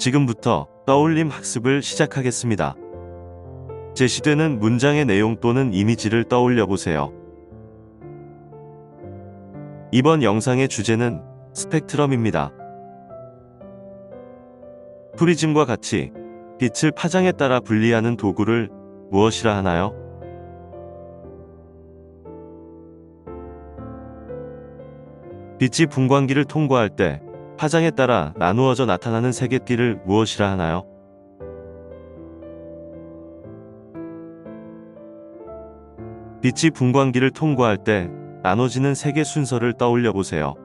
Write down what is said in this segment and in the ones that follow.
지금부터 떠올림 학습을 시작하겠습니다. 제시되는 문장의 내용 또는 이미지를 떠올려 보세요. 이번 영상의 주제는 스펙트럼입니다. 프리즘과 같이 빛을 파장에 따라 분리하는 도구를 무엇이라 하나요? 빛이 분광기를 통과할 때 파장에 따라 나누어져 나타나는 색의 띠를 무엇이라 하나요? 빛이 분광기를 통과할 때 나눠지는 색의 순서를 떠올려 보세요.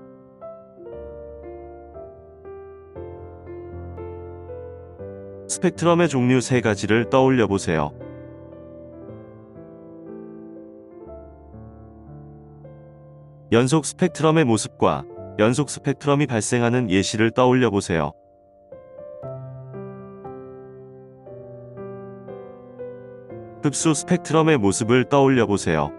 스펙트럼의 종류 3가지를 떠올려 보세요. 연속 스펙트럼의 모습과 연속 스펙트럼이 발생하는 예시를 떠올려 보세요. 흡수 스펙트럼의 모습을 떠올려 보세요.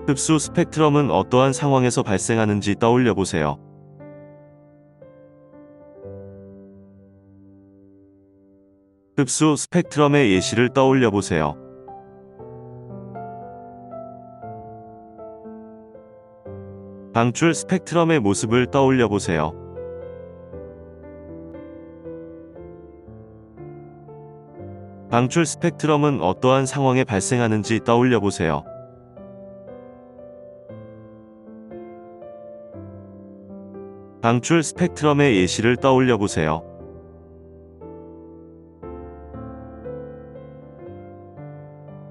흡수 스펙트럼은 어떠한 상황에서 발생하는지 떠올려 보세요. 흡수 스펙트럼의 예시를 떠올려 보세요. 방출 스펙트럼의 모습을 떠올려 보세요. 방출 스펙트럼은 어떠한 상황에 발생하는지 떠올려 보세요. 방출 스펙트럼의 예시를 떠올려 보세요.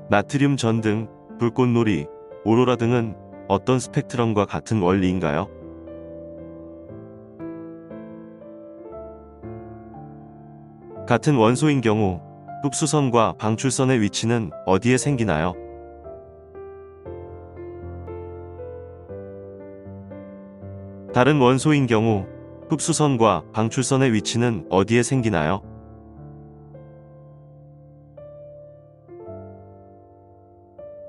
나트륨 전등, 불꽃놀이, 오로라 등은 어떤 스펙트럼과 같은 원리인가요? 같은 원소인 경우 흡수선과 방출선의 위치는 어디에 생기나요? 다른 원소인 경우 흡수선과 방출선의 위치는 어디에 생기나요?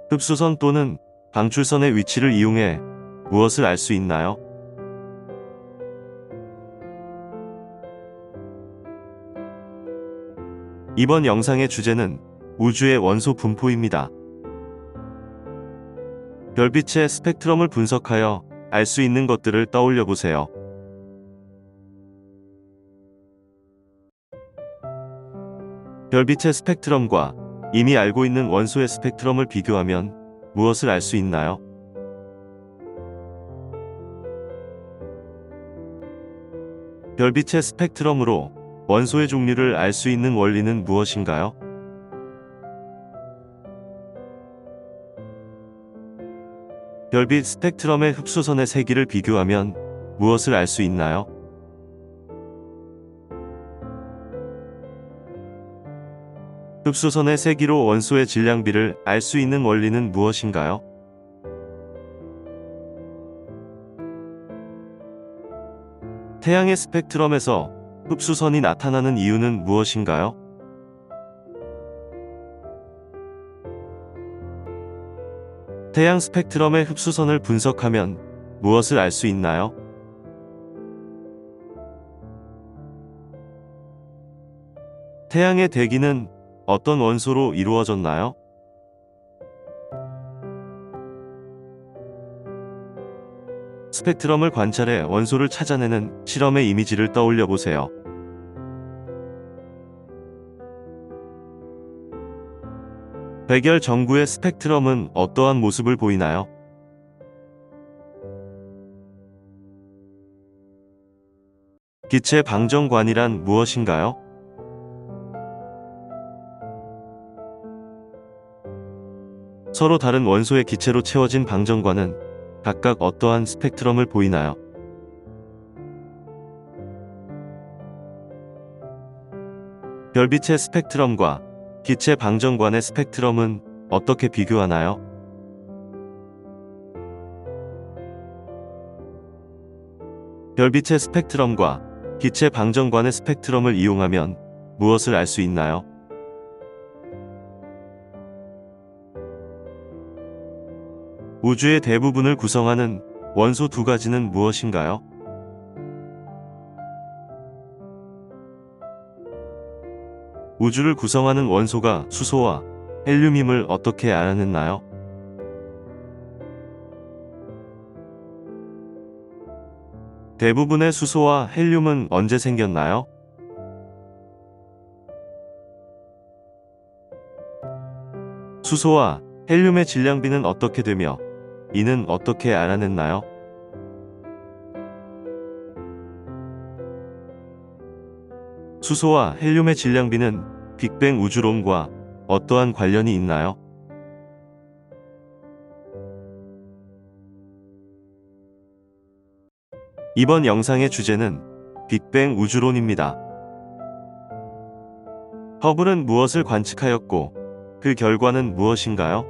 흡수선 또는 방출선의 위치를 이용해 무엇을 알 수 있나요? 이번 영상의 주제는 우주의 원소 분포입니다. 별빛의 스펙트럼을 분석하여 알 수 있는 것들을 떠올려 보세요. 별빛의 스펙트럼과 이미 알고 있는 원소의 스펙트럼을 비교하면 무엇을 알 수 있나요? 별빛의 스펙트럼으로 원소의 종류를 알 수 있는 원리는 무엇인가요? 별빛 스펙트럼의 흡수선의 세기를 비교하면 무엇을 알 수 있나요? 흡수선의 세기로 원소의 질량비를 알 수 있는 원리는 무엇인가요? 태양의 스펙트럼에서 흡수선이 나타나는 이유는 무엇인가요? 태양 스펙트럼의 흡수선을 분석하면 무엇을 알 수 있나요? 태양의 대기는 어떤 원소로 이루어졌나요? 스펙트럼을 관찰해 원소를 찾아내는 실험의 이미지를 떠올려 보세요. 백열 전구의 스펙트럼은 어떠한 모습을 보이나요? 기체 방정관이란 무엇인가요? 서로 다른 원소의 기체로 채워진 방정관은 각각 어떠한 스펙트럼을 보이나요? 별빛의 스펙트럼과 기체 방정관의 스펙트럼은 어떻게 비교하나요? 별빛의 스펙트럼과 기체 방정관의 스펙트럼을 이용하면 무엇을 알 수 있나요? 우주의 대부분을 구성하는 원소 두 가지는 무엇인가요? 우주를 구성하는 원소가 수소와 헬륨임을 어떻게 알아냈나요? 대부분의 수소와 헬륨은 언제 생겼나요? 수소와 헬륨의 질량비는 어떻게 되며 이는 어떻게 알아냈나요? 수소와 헬륨의 질량비는 빅뱅 우주론과 어떠한 관련이 있나요? 이번 영상의 주제는 빅뱅 우주론입니다. 허블은 무엇을 관측하였고 그 결과는 무엇인가요?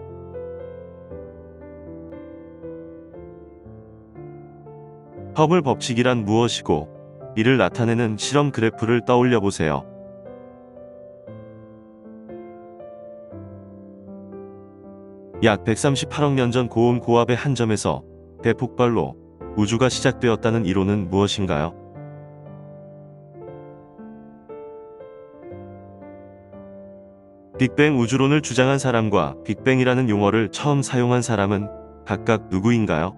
허블 법칙이란 무엇이고 이를 나타내는 실험 그래프를 떠올려 보세요. 약 138억 년 전 고온 고압의 한 점에서 대폭발로 우주가 시작되었다는 이론은 무엇인가요? 빅뱅 우주론을 주장한 사람과 빅뱅이라는 용어를 처음 사용한 사람은 각각 누구인가요?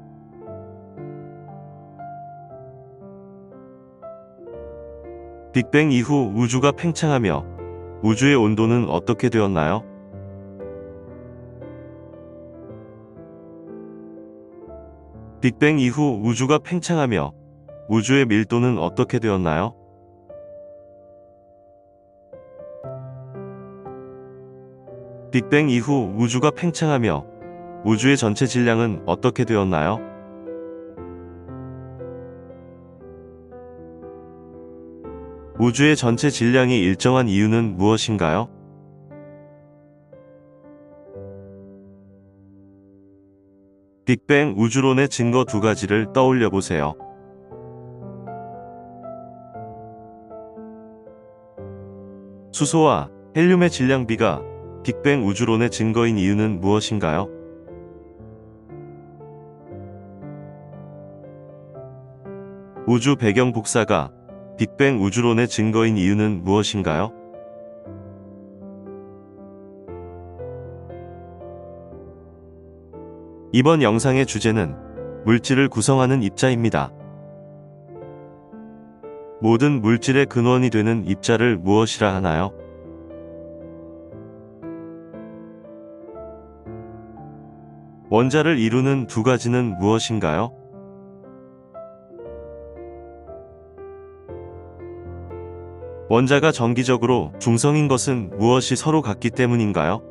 빅뱅 이후 우주가 팽창하며 우주의 온도는 어떻게 되었나요? 빅뱅 이후 우주가 팽창하며 우주의 밀도는 어떻게 되었나요? 빅뱅 이후 우주가 팽창하며 우주의 전체 질량은 어떻게 되었나요? 우주의 전체 질량이 일정한 이유는 무엇인가요? 빅뱅 우주론의 증거 두 가지를 떠올려 보세요. 수소와 헬륨의 질량비가 빅뱅 우주론의 증거인 이유는 무엇인가요? 우주 배경 복사가 빅뱅 우주론의 증거인 이유는 무엇인가요? 이번 영상의 주제는 물질을 구성하는 입자입니다. 모든 물질의 근원이 되는 입자를 무엇이라 하나요? 원자를 이루는 두 가지는 무엇인가요? 원자가 정기적으로 중성인 것은 무엇이 서로 같기 때문인가요?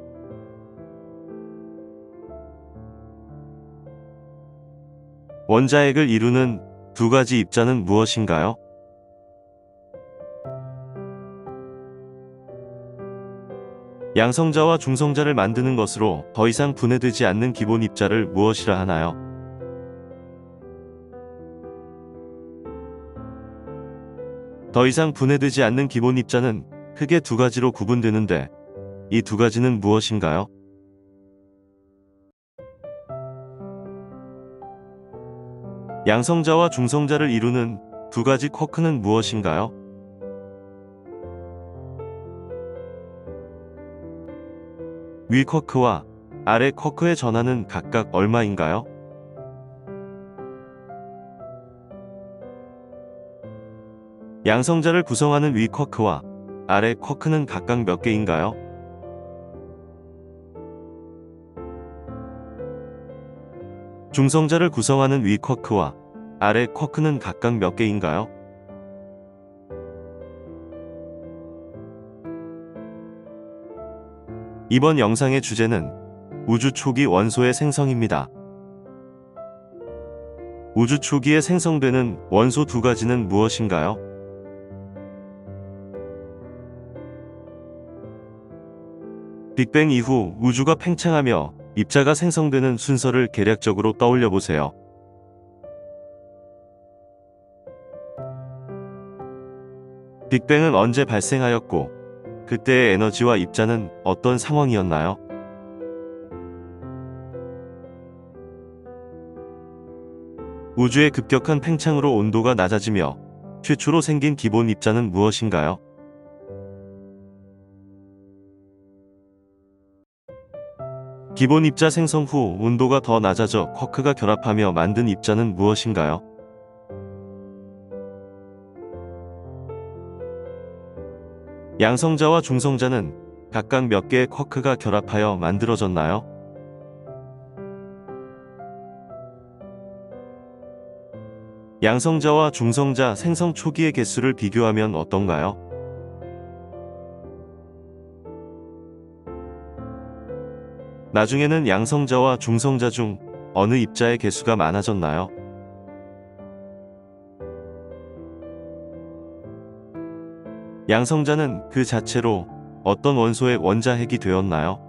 원자핵을 이루는 두 가지 입자는 무엇인가요? 양성자와 중성자를 만드는 것으로 더 이상 분해되지 않는 기본 입자를 무엇이라 하나요? 더 이상 분해되지 않는 기본 입자는 크게 두 가지로 구분되는데 이 두 가지는 무엇인가요? 양성자와 중성자를 이루는 두 가지 쿼크는 무엇인가요? 위 쿼크와 아래 쿼크의 전하는 각각 얼마인가요? 양성자를 구성하는 위 쿼크와 아래 쿼크는 각각 몇 개인가요? 중성자를 구성하는 위 쿼크와 아래 쿼크는 각각 몇 개인가요? 이번 영상의 주제는 우주 초기 원소의 생성입니다. 우주 초기에 생성되는 원소 두 가지는 무엇인가요? 빅뱅 이후 우주가 팽창하며 입자가 생성되는 순서를 계략적으로 떠올려 보세요. 빅뱅은 언제 발생하였고 그때의 에너지와 입자는 어떤 상황이었나요? 우주의 급격한 팽창으로 온도가 낮아지며 최초로 생긴 기본 입자는 무엇인가요? 기본 입자 생성 후 온도가 더 낮아져 쿼크가 결합하며 만든 입자는 무엇인가요? 양성자와 중성자는 각각 몇 개의 쿼크가 결합하여 만들어졌나요? 양성자와 중성자 생성 초기의 개수를 비교하면 어떤가요? 나중에는 양성자와 중성자 중 어느 입자의 개수가 많아졌나요? 양성자는 그 자체로 어떤 원소의 원자핵이 되었나요?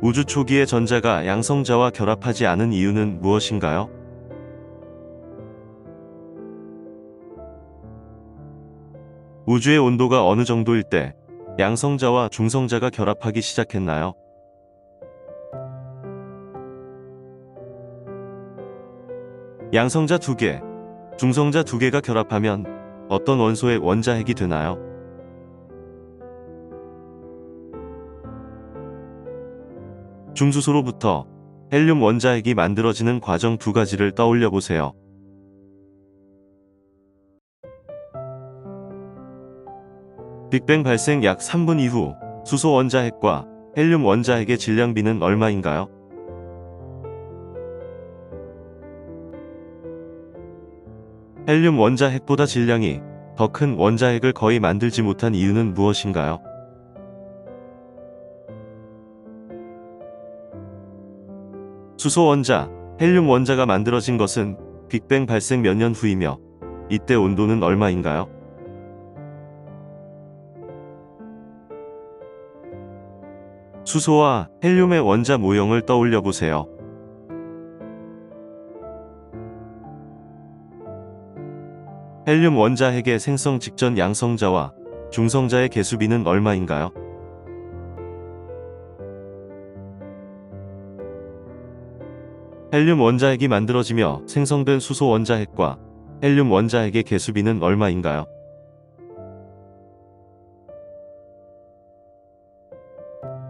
우주 초기의 전자가 양성자와 결합하지 않은 이유는 무엇인가요? 우주의 온도가 어느 정도일 때 양성자와 중성자가 결합하기 시작했나요? 양성자 2개, 중성자 2개가 결합하면 어떤 원소의 원자핵이 되나요? 중수소로부터 헬륨 원자핵이 만들어지는 과정 2가지를 떠올려 보세요. 빅뱅 발생 약 3분 이후 수소 원자핵과 헬륨 원자핵의 질량비는 얼마인가요? 헬륨 원자핵보다 질량이 더 큰 원자핵을 거의 만들지 못한 이유는 무엇인가요? 수소 원자, 헬륨 원자가 만들어진 것은 빅뱅 발생 몇 년 후이며 이때 온도는 얼마인가요? 수소와 헬륨의 원자 모형을 떠올려 보세요. 헬륨 원자핵의 생성 직전 양성자와 중성자의 개수비는 얼마인가요? 헬륨 원자핵이 만들어지며 생성된 수소 원자핵과 헬륨 원자핵의 개수비는 얼마인가요?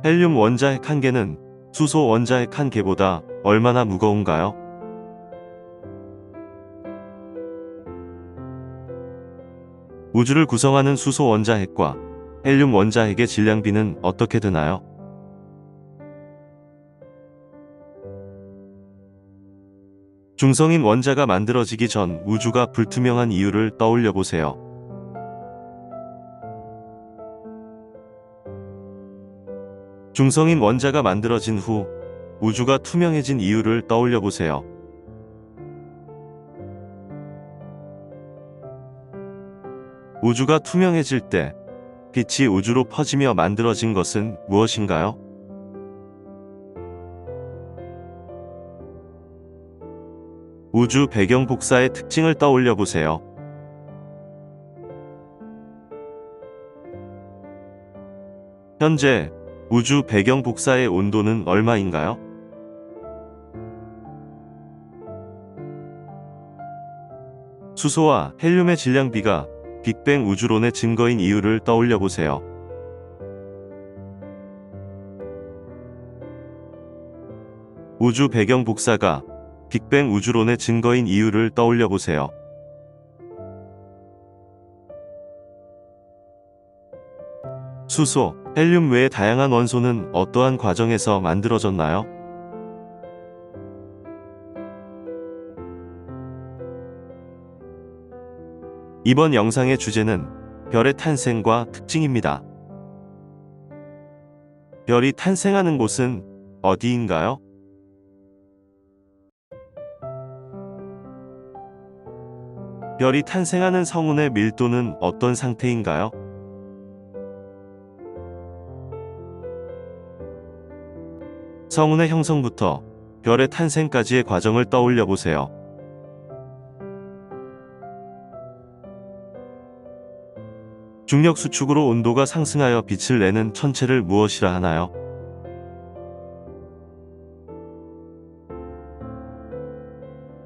헬륨 원자핵 1개는 수소 원자핵 1개보다 얼마나 무거운가요? 우주를 구성하는 수소 원자핵과 헬륨 원자핵의 질량비는 어떻게 되나요? 중성인 원자가 만들어지기 전 우주가 불투명한 이유를 떠올려 보세요. 중성인 원자가 만들어진 후 우주가 투명해진 이유를 떠올려 보세요. 우주가 투명해질 때 빛이 우주로 퍼지며 만들어진 것은 무엇인가요? 우주 배경 복사의 특징을 떠올려 보세요. 현재 우주 배경 복사의 온도는 얼마인가요? 수소와 헬륨의 질량비가 빅뱅 우주론의 증거인 이유를 떠올려 보세요. 우주 배경 복사가 빅뱅 우주론의 증거인 이유를 떠올려 보세요. 수소, 헬륨 외의 다양한 원소는 어떠한 과정에서 만들어졌나요? 이번 영상의 주제는 별의 탄생과 특징입니다. 별이 탄생하는 곳은 어디인가요? 별이 탄생하는 성운의 밀도는 어떤 상태인가요? 성운의 형성부터 별의 탄생까지의 과정을 떠올려 보세요. 중력 수축으로 온도가 상승하여 빛을 내는 천체를 무엇이라 하나요?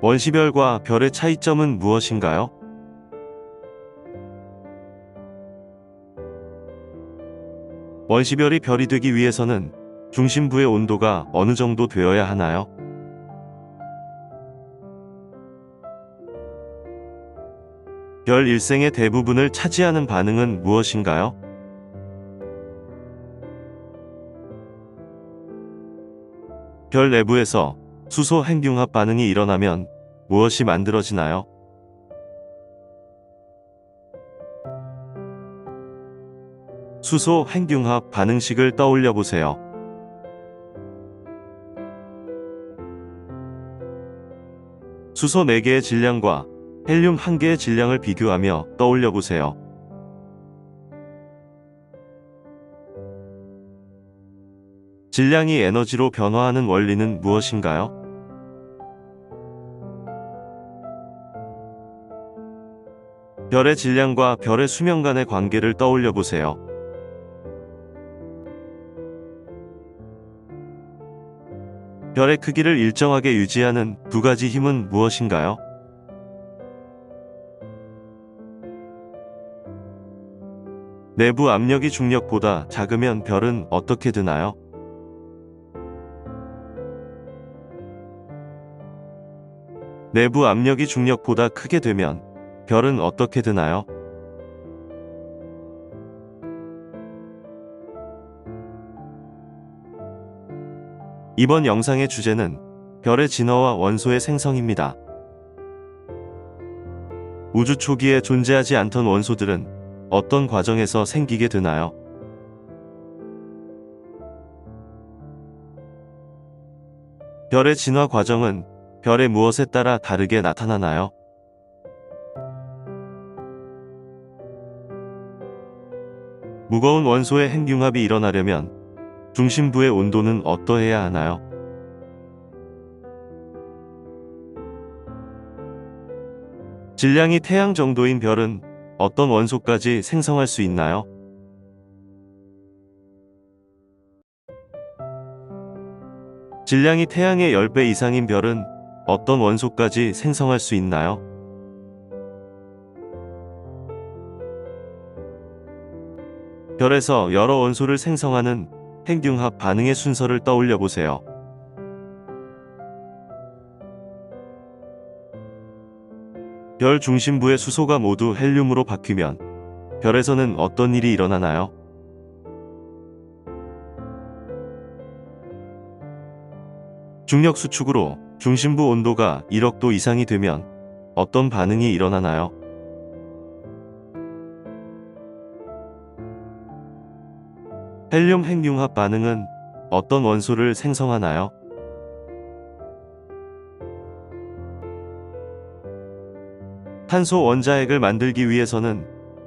원시별과 별의 차이점은 무엇인가요? 원시별이 별이 되기 위해서는 중심부의 온도가 어느 정도 되어야 하나요? 별 일생의 대부분을 차지하는 반응은 무엇인가요? 별 내부에서 수소 핵융합 반응이 일어나면 무엇이 만들어지나요? 수소 핵융합 반응식을 떠올려 보세요. 수소 4개의 질량과 헬륨 1개의 질량을 비교하며 떠올려 보세요. 질량이 에너지로 변화하는 원리는 무엇인가요? 별의 질량과 별의 수명 간의 관계를 떠올려 보세요. 별의 크기를 일정하게 유지하는 두 가지 힘은 무엇인가요? 내부 압력이 중력보다 작으면 별은 어떻게 되나요? 내부 압력이 중력보다 크게 되면 별은 어떻게 되나요? 이번 영상의 주제는 별의 진화와 원소의 생성입니다. 우주 초기에 존재하지 않던 원소들은 어떤 과정에서 생기게 되나요? 별의 진화 과정은 별의 무엇에 따라 다르게 나타나나요? 무거운 원소의 핵융합이 일어나려면 중심부의 온도는 어떠해야 하나요? 질량이 태양 정도인 별은 어떤 원소까지 생성할 수 있나요? 질량이 태양의 10배 이상인 별은 어떤 원소까지 생성할 수 있나요? 별에서 여러 원소를 생성하는 핵융합 반응의 순서를 떠올려 보세요. 별 중심부의 수소가 모두 헬륨으로 바뀌면 별에서는 어떤 일이 일어나나요? 중력 수축으로 중심부 온도가 1억 도 이상이 되면 어떤 반응이 일어나나요? 헬륨 핵융합 반응은 어떤 원소를 생성하나요? 탄소 원자핵을 만들기 위해서는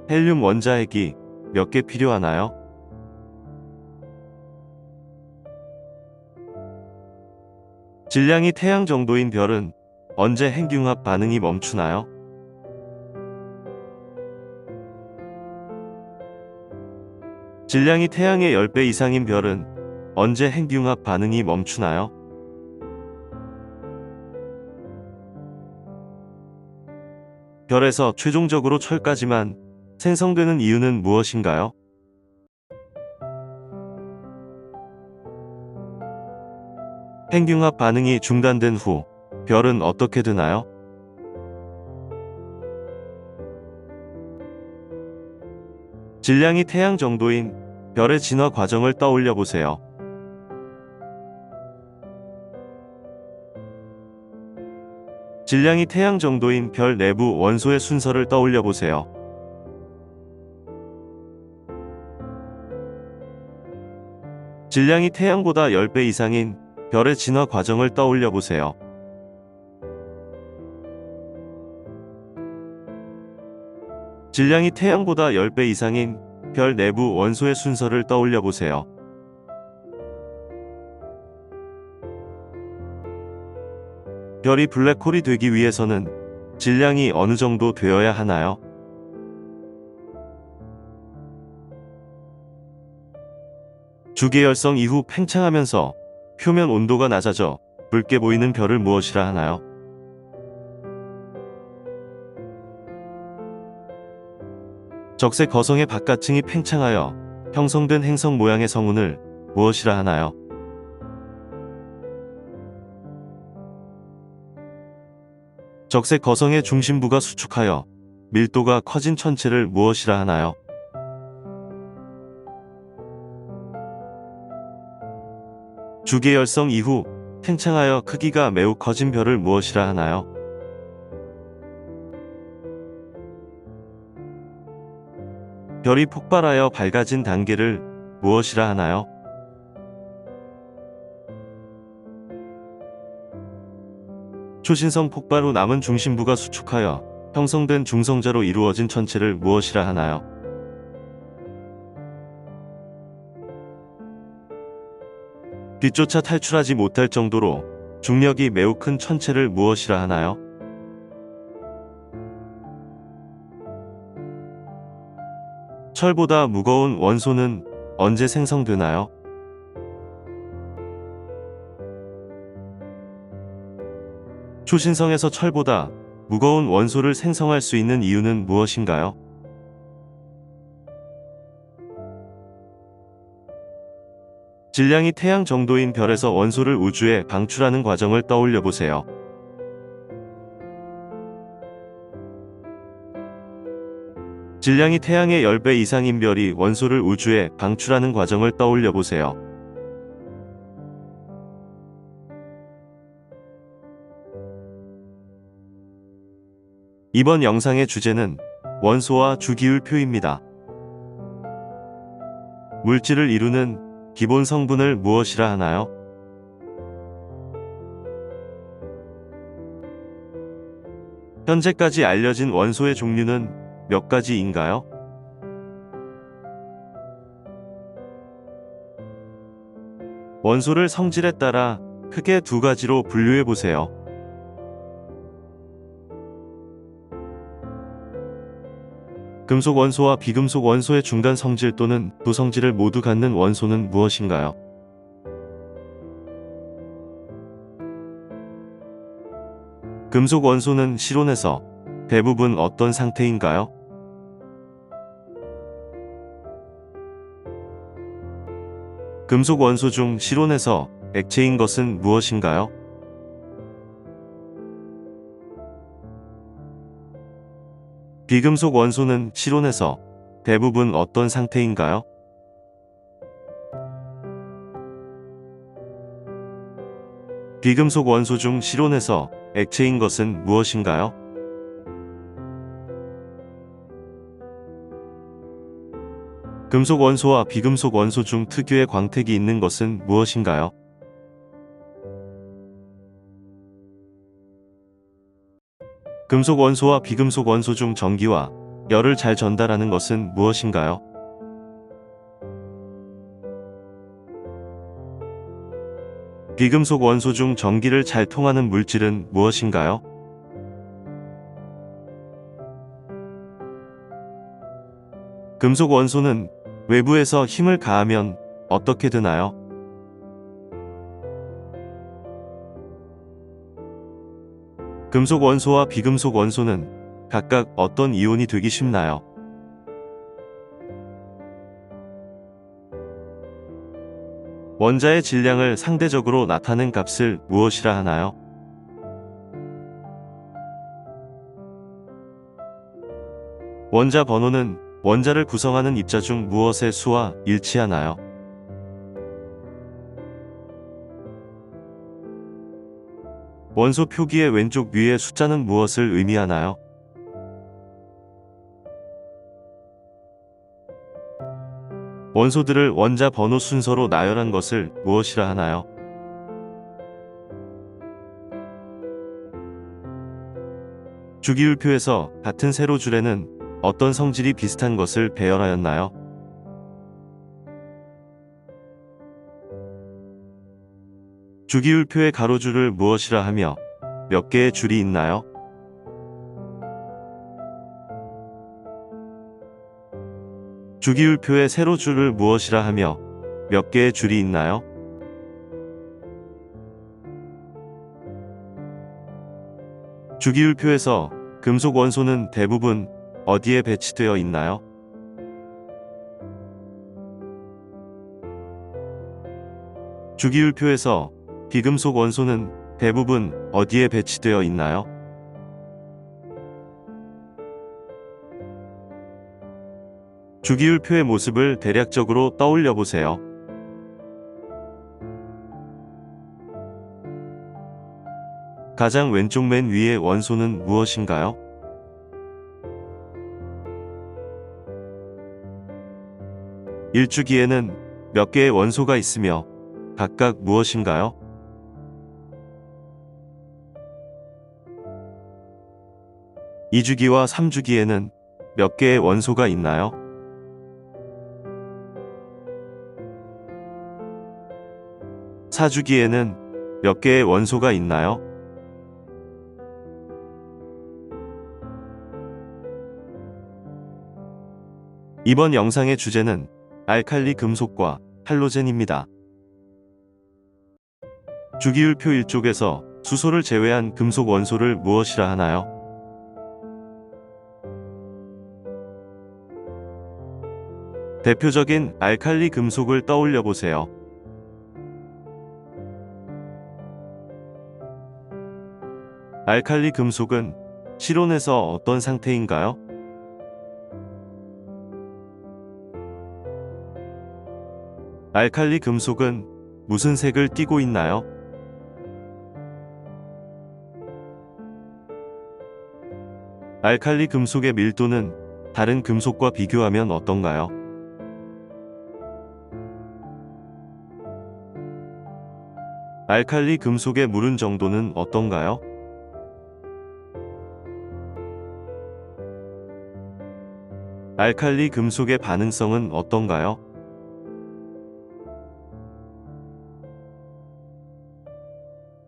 헬륨 원자핵이 몇 개 필요하나요? 질량이 태양 정도인 별은 언제 핵융합 반응이 멈추나요? 질량이 태양의 10배 이상인 별은 언제 핵융합 반응이 멈추나요? 별에서 최종적으로 철까지만 생성되는 이유는 무엇인가요? 핵융합 반응이 중단된 후 별은 어떻게 되나요? 질량이 태양 정도인 별의 진화 과정을 떠올려 보세요. 질량이 태양 정도인 별 내부 원소의 순서를 떠올려 보세요. 질량이 태양보다 10배 이상인 별의 진화 과정을 떠올려 보세요. 질량이 태양보다 10배 이상인 별 내부 원소의 순서를 떠올려 보세요. 별이 블랙홀이 되기 위해서는 질량이 어느 정도 되어야 하나요? 주계열성 이후 팽창하면서 표면 온도가 낮아져 붉게 보이는 별을 무엇이라 하나요? 적색 거성의 바깥층이 팽창하여 형성된 행성 모양의 성운을 무엇이라 하나요? 적색 거성의 중심부가 수축하여 밀도가 커진 천체를 무엇이라 하나요? 주계열성 이후 팽창하여 크기가 매우 커진 별을 무엇이라 하나요? 별이 폭발하여 밝아진 단계를 무엇이라 하나요? 초신성 폭발 후 남은 중심부가 수축하여 형성된 중성자로 이루어진 천체를 무엇이라 하나요? 빛조차 탈출하지 못할 정도로 중력이 매우 큰 천체를 무엇이라 하나요? 철보다 무거운 원소는 언제 생성되나요? 초신성에서 철보다 무거운 원소를 생성할 수 있는 이유는 무엇인가요? 질량이 태양 정도인 별에서 원소를 우주에 방출하는 과정을 떠올려 보세요. 질량이 태양의 10배 이상인 별이 원소를 우주에 방출하는 과정을 떠올려 보세요. 이번 영상의 주제는 원소와 주기율표입니다. 물질을 이루는 기본 성분을 무엇이라 하나요? 현재까지 알려진 원소의 종류는 몇 가지인가요? 원소를 성질에 따라 크게 두 가지로 분류해 보세요. 금속 원소와 비금속 원소의 중간 성질 또는 두 성질을 모두 갖는 원소는 무엇인가요? 금속 원소는 실온에서 대부분 어떤 상태인가요? 금속 원소 중 실온에서 액체인 것은 무엇인가요? 비금속 원소는 실온에서 대부분 어떤 상태인가요? 비금속 원소 중 실온에서 액체인 것은 무엇인가요? 금속 원소와 비금속 원소 중 특유의 광택이 있는 것은 무엇인가요? 금속 원소와 비금속 원소 중 전기와 열을 잘 전달하는 것은 무엇인가요? 비금속 원소 중 전기를 잘 통하는 물질은 무엇인가요? 금속 원소는 외부에서 힘을 가하면 어떻게 되나요? 금속 원소와 비금속 원소는 각각 어떤 이온이 되기 쉽나요? 원자의 질량을 상대적으로 나타낸 값을 무엇이라 하나요? 원자 번호는 원자를 구성하는 입자 중 무엇의 수와 일치하나요? 원소 표기의 왼쪽 위의 숫자는 무엇을 의미하나요? 원소들을 원자 번호 순서로 나열한 것을 무엇이라 하나요? 주기율표에서 같은 세로줄에는 어떤 성질이 비슷한 것을 배열하였나요? 주기율표의 가로줄을 무엇이라 하며 몇 개의 줄이 있나요? 주기율표의 세로줄을 무엇이라 하며 몇 개의 줄이 있나요? 주기율표에서 금속 원소는 대부분 어디에 배치되어 있나요? 주기율표에서 비금속 원소는 대부분 어디에 배치되어 있나요? 주기율표의 모습을 대략적으로 떠올려 보세요. 가장 왼쪽 맨 위의 원소는 무엇인가요? 일주기에는 몇 개의 원소가 있으며 각각 무엇인가요? 이주기와 삼주기에는 몇 개의 원소가 있나요? 사주기에는 몇 개의 원소가 있나요? 이번 영상의 주제는 알칼리 금속과 할로젠입니다. 주기율표 1쪽에서 수소를 제외한 금속 원소를 무엇이라 하나요? 대표적인 알칼리 금속을 떠올려 보세요. 알칼리 금속은 실온에서 어떤 상태인가요? 알칼리 금속은 무슨 색을 띠고 있나요? 알칼리 금속의 밀도는 다른 금속과 비교하면 어떤가요? 알칼리 금속의 무른 정도는 어떤가요? 알칼리 금속의 반응성은 어떤가요?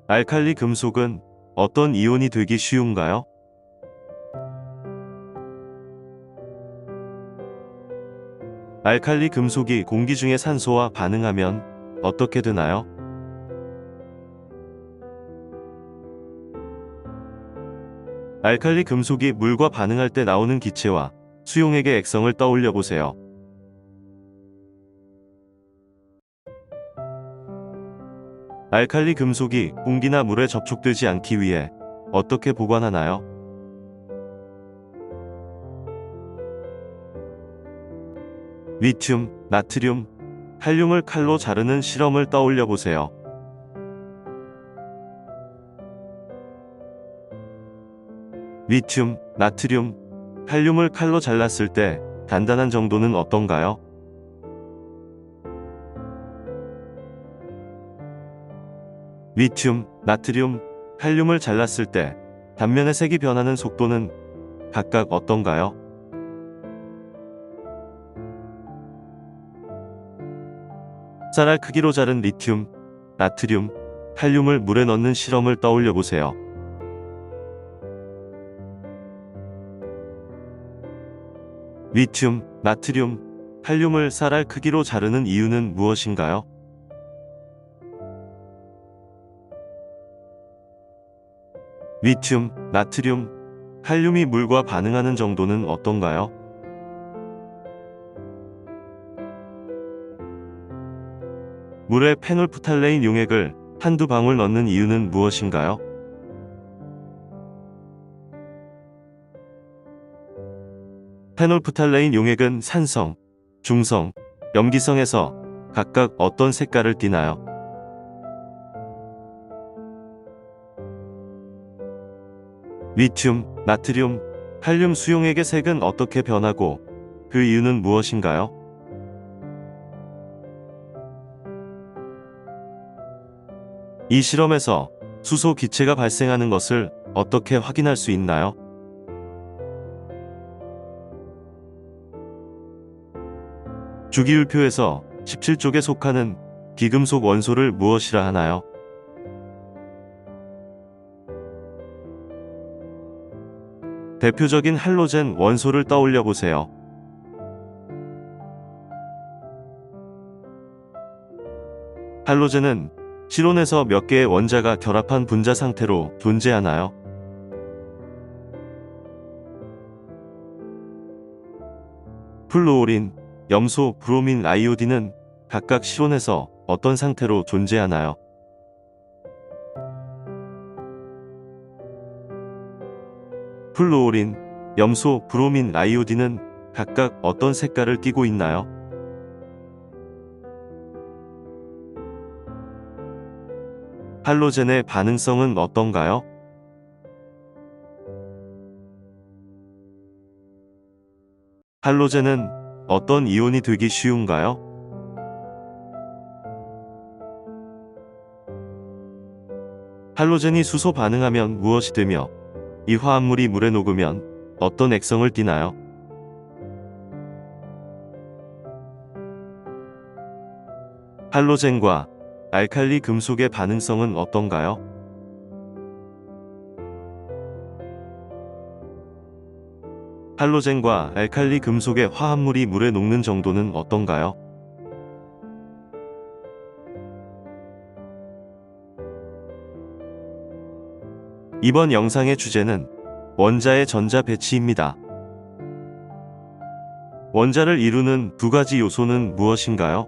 알칼리 금속은 어떤 이온이 되기 쉬운가요? 알칼리 금속이 공기 중의 산소와 반응하면 어떻게 되나요? 알칼리 금속이 물과 반응할 때 나오는 기체와 수용액의 액성을 떠올려 보세요. 알칼리 금속이 공기나 물에 접촉되지 않기 위해 어떻게 보관하나요? 리튬, 나트륨, 칼륨을 칼로 자르는 실험을 떠올려 보세요. 리튬, 나트륨, 칼륨을 칼로 잘랐을 때 단단한 정도는 어떤가요? 리튬, 나트륨, 칼륨을 잘랐을 때 단면의 색이 변하는 속도는 각각 어떤가요? 쌀알 크기로 자른 리튬, 나트륨, 칼륨을 물에 넣는 실험을 떠올려 보세요. 리튬, 나트륨, 칼륨을 쌀알 크기로 자르는 이유는 무엇인가요? 리튬, 나트륨, 칼륨이 물과 반응하는 정도는 어떤가요? 물에 페놀프탈레인 용액을 한두 방울 넣는 이유는 무엇인가요? 페놀프탈레인 용액은 산성, 중성, 염기성에서 각각 어떤 색깔을 띠나요? 리튬, 나트륨, 칼륨 수용액의 색은 어떻게 변하고 그 이유는 무엇인가요? 이 실험에서 수소 기체가 발생하는 것을 어떻게 확인할 수 있나요? 주기율표에서 17쪽에 속하는 비금속 원소를 무엇이라 하나요? 대표적인 할로젠 원소를 떠올려 보세요. 할로젠은 실온에서 몇 개의 원자가 결합한 분자 상태로 존재하나요? 플루오린, 염소, 브로민, 아이오딘은 각각 실온에서 어떤 상태로 존재하나요? 플루오린, 염소, 브로민, 아이오딘은 각각 어떤 색깔을 띠고 있나요? 할로젠의 반응성은 어떤가요? 할로젠은 어떤 이온이 되기 쉬운가요? 할로젠이 수소 반응하면 무엇이 되며 이 화합물이 물에 녹으면 어떤 액성을 띠나요? 할로젠과 알칼리 금속의 반응성은 어떤가요? 할로젠과 알칼리 금속의 화합물이 물에 녹는 정도는 어떤가요? 이번 영상의 주제는 원자의 전자 배치입니다. 원자를 이루는 두 가지 요소는 무엇인가요?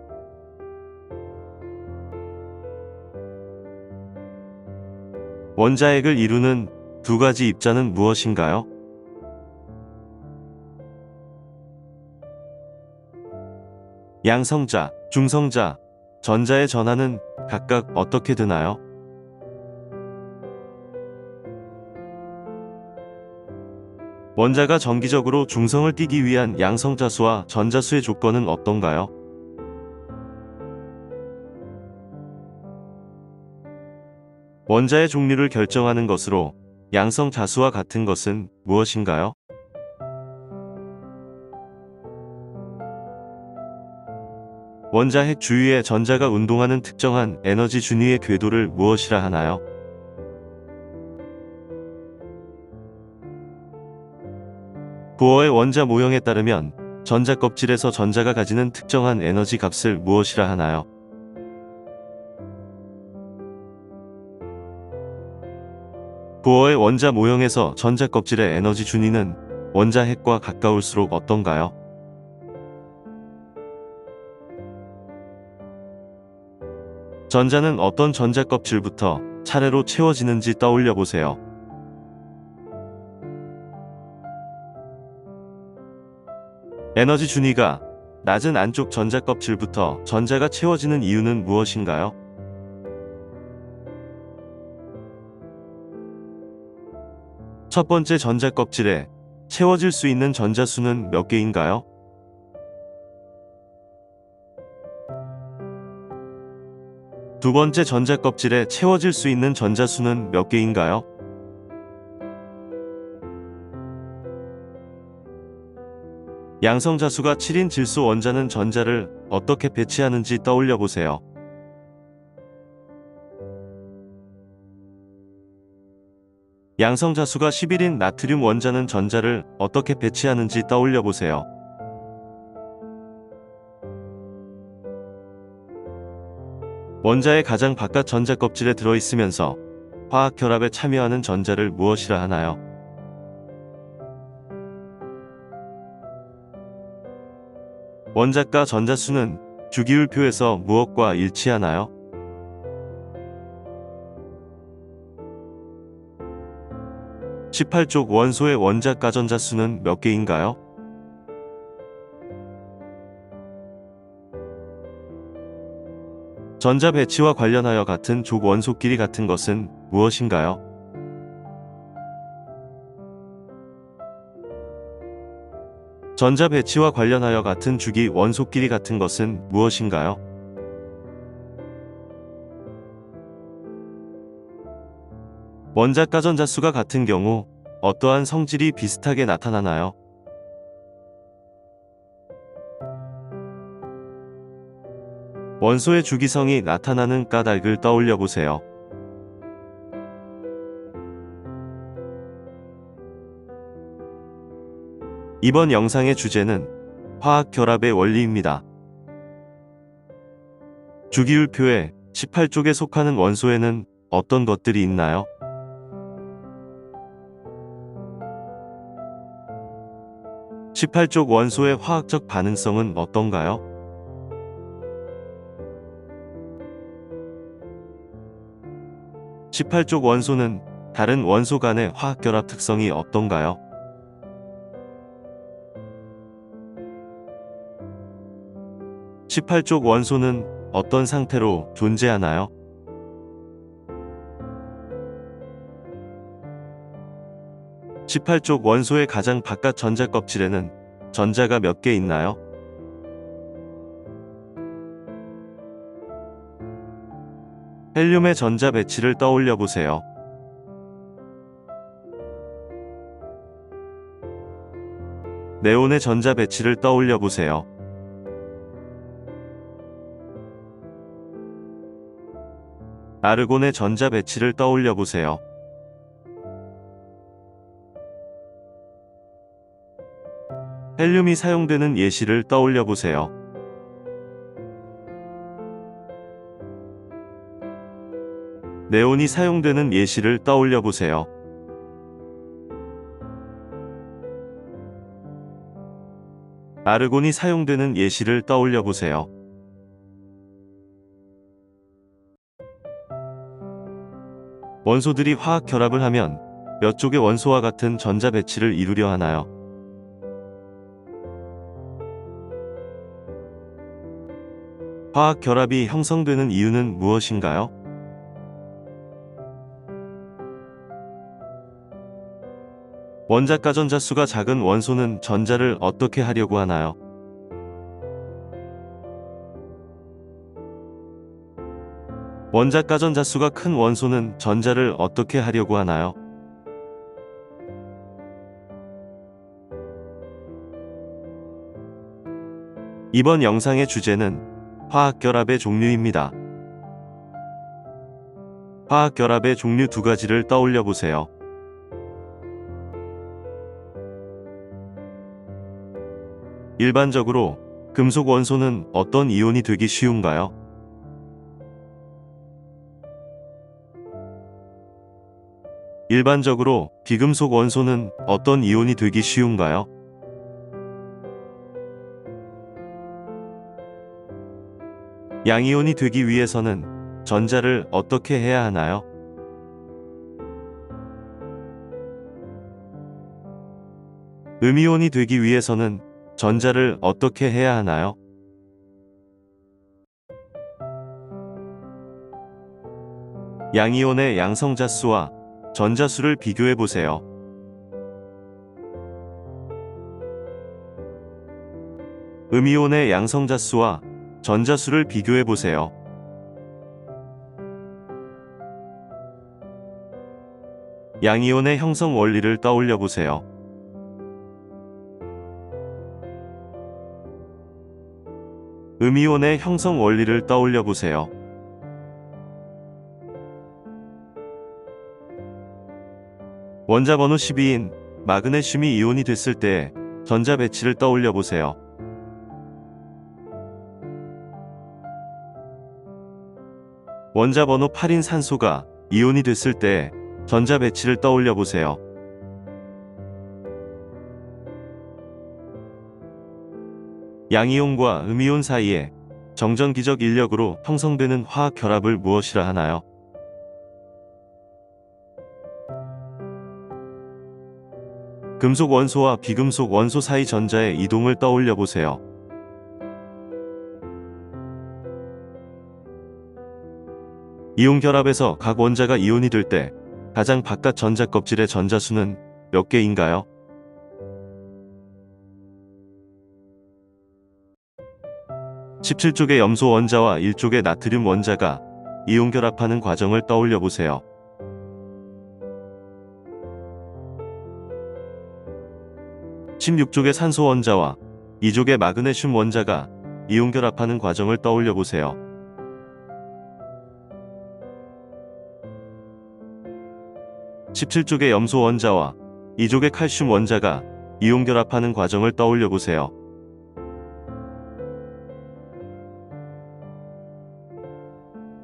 원자핵을 이루는 두 가지 입자는 무엇인가요? 양성자, 중성자, 전자의 전하는 각각 어떻게 되나요? 원자가 정기적으로 중성을 띠기 위한 양성자수와 전자수의 조건은 어떤가요? 원자의 종류를 결정하는 것으로 양성자수와 같은 것은 무엇인가요? 원자핵 주위에 전자가 운동하는 특정한 에너지 준위의 궤도를 무엇이라 하나요? 보어의 원자 모형에 따르면 전자 껍질에서 전자가 가지는 특정한 에너지 값을 무엇이라 하나요? 보어의 원자 모형에서 전자 껍질의 에너지 준위는 원자핵과 가까울수록 어떤가요? 전자는 어떤 전자 껍질부터 차례로 채워지는지 떠올려 보세요. 에너지 준위가 낮은 안쪽 전자 껍질부터 전자가 채워지는 이유는 무엇인가요? 첫 번째 전자 껍질에 채워질 수 있는 전자 수는 몇 개인가요? 두 번째 전자 껍질에 채워질 수 있는 전자 수는 몇 개인가요? 양성자수가 7인 질소 원자는 전자를 어떻게 배치하는지 떠올려 보세요. 양성자수가 11인 나트륨 원자는 전자를 어떻게 배치하는지 떠올려 보세요. 원자의 가장 바깥 전자 껍질에 들어있으면서 화학 결합에 참여하는 전자를 무엇이라 하나요? 원자과 전자수는 주기율표에서 무엇과 일치하나요? (18쪽) 원소의 원자과 전자수는 몇 개인가요? 전자 배치와 관련하여 같은 족 원소끼리 같은 것은 무엇인가요? 전자 배치와 관련하여 같은 주기 원소끼리 같은 것은 무엇인가요? 원자과 전자수가 같은 경우 어떠한 성질이 비슷하게 나타나나요? 원소의 주기성이 나타나는 까닭을 떠올려 보세요. 이번 영상의 주제는 화학 결합의 원리입니다. 주기율표에 18쪽에 속하는 원소에는 어떤 것들이 있나요? (18쪽) 원소의 화학적 반응성은 어떤가요? 18쪽 원소는 다른 원소 간의 화학결합 특성이 어떤가요? (18쪽) 원소는 어떤 상태로 존재하나요? (18쪽) 원소의 가장 바깥 전자 껍질에는 전자가 몇 개 있나요? 헬륨의 전자 배치를 떠올려 보세요. 네온의 전자 배치를 떠올려 보세요. 아르곤의 전자 배치를 떠올려 보세요. 헬륨이 사용되는 예시를 떠올려 보세요. 네온이 사용되는 예시를 떠올려 보세요. 아르곤이 사용되는 예시를 떠올려 보세요. 원소들이 화학 결합을 하면 몇 쪽의 원소와 같은 전자 배치를 이루려 하나요? 화학 결합이 형성되는 이유는 무엇인가요? 원자가 전자수가 작은 원소는 전자를 어떻게 하려고 하나요? 원자가 전자수가 큰 원소는 전자를 어떻게 하려고 하나요? 이번 영상의 주제는 화학결합의 종류입니다. 화학결합의 종류 두 가지를 떠올려 보세요. 일반적으로 금속 원소는 어떤 이온이 되기 쉬운가요? 일반적으로 비금속 원소는 어떤 이온이 되기 쉬운가요? 양이온이 되기 위해서는 전자를 어떻게 해야 하나요? 음이온이 되기 위해서는 전자를 어떻게 해야 하나요? 양이온의 양성자수와 전자수를 비교해 보세요. 음이온의 양성자수와 전자수를 비교해 보세요. 양이온의 형성 원리를 떠올려 보세요. 음이온의 형성 원리를 떠올려 보세요. 원자 번호 12인 마그네슘이 이온이 됐을 때 전자 배치를 떠올려 보세요. 원자 번호 8인 산소가 이온이 됐을 때 전자 배치를 떠올려 보세요. 양이온과 음이온 사이에 정전기적 인력으로 형성되는 화학 결합을 무엇이라 하나요? 금속 원소와 비금속 원소 사이 전자의 이동을 떠올려 보세요. 이온 결합에서 각 원자가 이온이 될 때 가장 바깥 전자 껍질의 전자수는 몇 개인가요? (17쪽의) 염소 원자와 (1쪽의) 나트륨 원자가 이온 결합하는 과정을 떠올려 보세요. (16쪽의) 산소 원자와 (2쪽의) 마그네슘 원자가 이온 결합하는 과정을 떠올려 보세요. (17쪽의) 염소 원자와 (2쪽의) 칼슘 원자가 이온 결합하는 과정을 떠올려 보세요.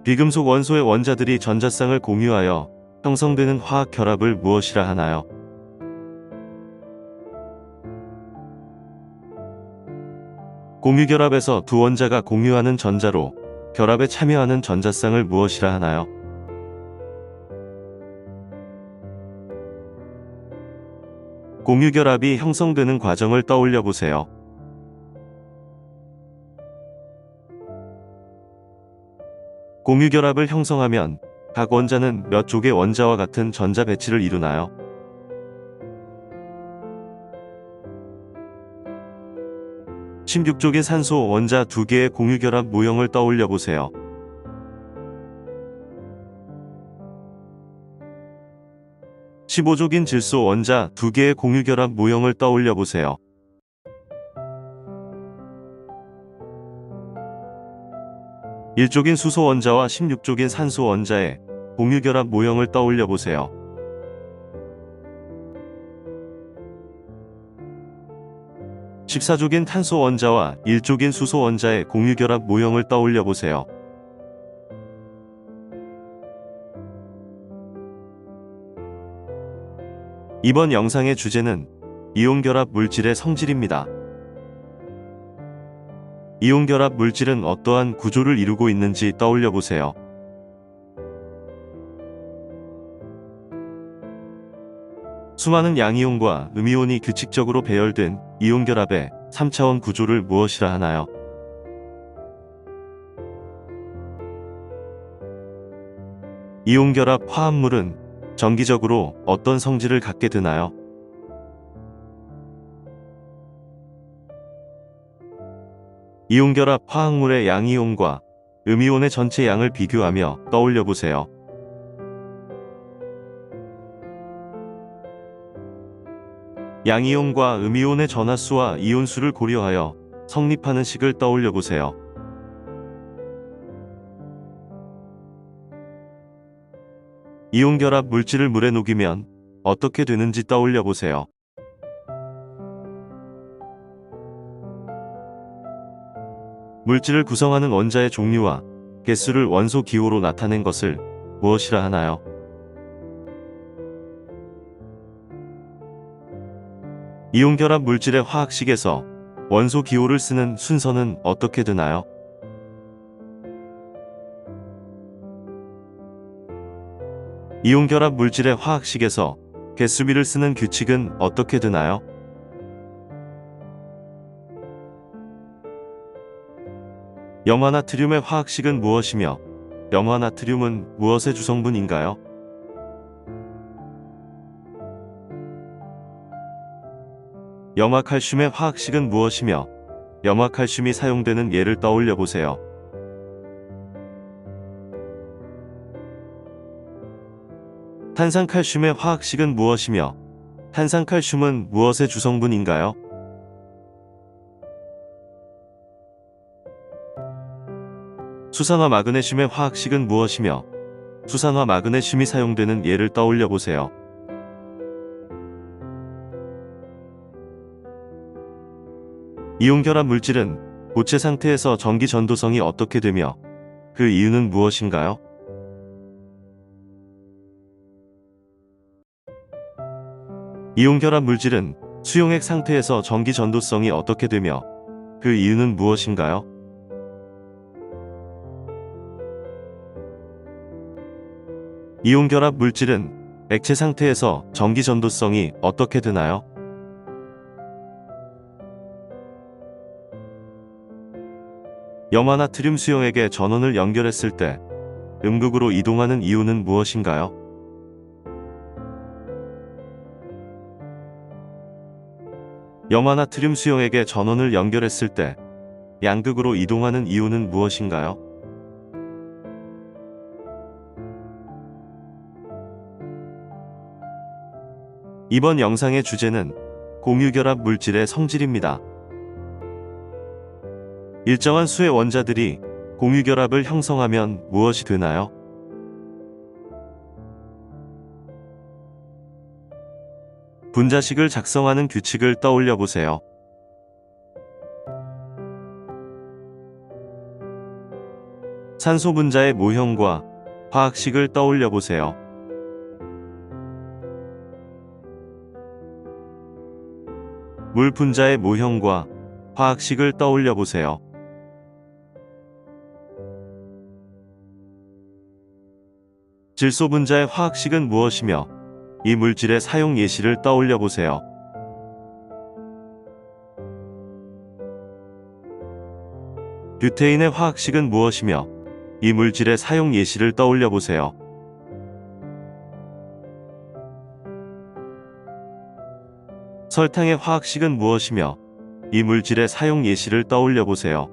비금속 원소의 원자들이 전자쌍을 공유하여 형성되는 화학 결합을 무엇이라 하나요? 공유결합에서 두 원자가 공유하는 전자로 결합에 참여하는 전자쌍을 무엇이라 하나요? 공유결합이 형성되는 과정을 떠올려 보세요. 공유결합을 형성하면 각 원자는 몇 쪽의 원자와 같은 전자 배치를 이루나요? 16쪽의 산소 원자 2개의 공유결합 모형을 떠올려 보세요. 15쪽인 질소 원자 2개의 공유결합 모형을 떠올려 보세요. 1쪽인 수소 원자와 16쪽인 산소 원자의 공유결합 모형을 떠올려 보세요. 14쪽인 탄소 원자와 1쪽인 수소 원자의 공유결합 모형을 떠올려 보세요. 이번 영상의 주제는 이온결합 물질의 성질입니다. 이온결합 물질은 어떠한 구조를 이루고 있는지 떠올려 보세요. 수많은 양이온과 음이온이 규칙적으로 배열된 이온결합의 3차원 구조를 무엇이라 하나요? 이온결합 화합물은 정기적으로 어떤 성질을 갖게 되나요? 이온결합 화학물의 양이온과 음이온의 전체 양을 비교하며 떠올려 보세요. 양이온과 음이온의 전하수와 이온수를 고려하여 성립하는 식을 떠올려 보세요. 이온결합 물질을 물에 녹이면 어떻게 되는지 떠올려 보세요. 물질을 구성하는 원자의 종류와 개수를 원소 기호로 나타낸 것을 무엇이라 하나요? 이온결합 물질의 화학식에서 원소 기호를 쓰는 순서는 어떻게 되나요? 이온결합 물질의 화학식에서 개수비를 쓰는 규칙은 어떻게 되나요? 염화나트륨의 화학식은 무엇이며 염화나트륨은 무엇의 주성분인가요? 염화칼슘의 화학식은 무엇이며 염화칼슘이 사용되는 예를 떠올려 보세요. 탄산칼슘의 화학식은 무엇이며 탄산칼슘은 무엇의 주성분인가요? 수산화 마그네슘의 화학식은 무엇이며 수산화 마그네슘이 사용되는 예를 떠올려 보세요. 이온결합 물질은 고체 상태에서 전기 전도성이 어떻게 되며 그 이유는 무엇인가요? 이온결합 물질은 수용액 상태에서 전기 전도성이 어떻게 되며 그 이유는 무엇인가요? 이온결합 물질은 액체 상태에서 전기 전도성이 어떻게 되나요? 염화나트륨 수용액에 전원을 연결했을 때 음극으로 이동하는 이유는 무엇인가요? 염화나트륨 수용액에 전원을 연결했을 때 양극으로 이동하는 이유는 무엇인가요? 이번 영상의 주제는 공유결합 물질의 성질입니다. 일정한 수의 원자들이 공유결합을 형성하면 무엇이 되나요? 분자식을 작성하는 규칙을 떠올려 보세요. 산소 분자의 모형과 화학식을 떠올려 보세요. 물 분자의 모형과 화학식을 떠올려 보세요. 질소 분자의 화학식은 무엇이며 이 물질의 사용 예시를 떠올려 보세요. 뷰테인의 화학식은 무엇이며 이 물질의 사용 예시를 떠올려 보세요. 설탕의 화학식은 무엇이며 이 물질의 사용 예시를 떠올려 보세요.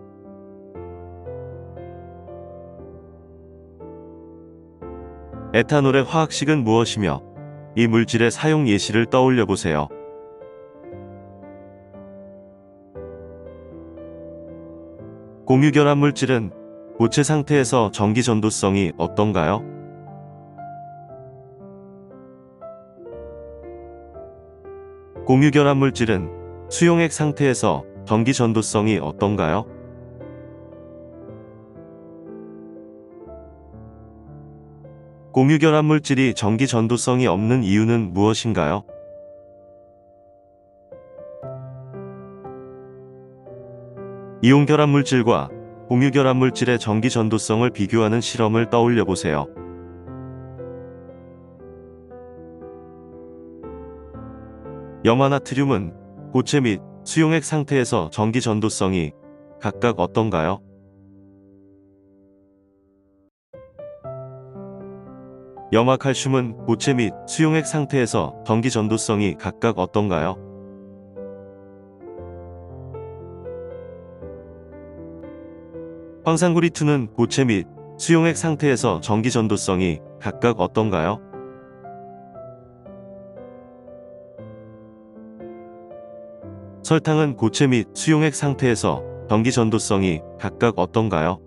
에탄올의 화학식은 무엇이며 이 물질의 사용 예시를 떠올려 보세요. 공유결합 물질은 고체 상태에서 전기 전도성이 어떤가요? 공유결합 물질은 수용액 상태에서 전기 전도성이 어떤가요? 공유결합 물질이 전기 전도성이 없는 이유는 무엇인가요? 이온결합 물질과 공유결합 물질의 전기 전도성을 비교하는 실험을 떠올려 보세요. 염화나트륨은 고체 및 수용액 상태에서 전기 전도성이 각각 어떤가요? 염화칼슘은 고체 및 수용액 상태에서 전기 전도성이 각각 어떤가요? 황산구리2는 고체 및 수용액 상태에서 전기 전도성이 각각 어떤가요? 설탕은 고체 및 수용액 상태에서 전기 전도성이 각각 어떤가요?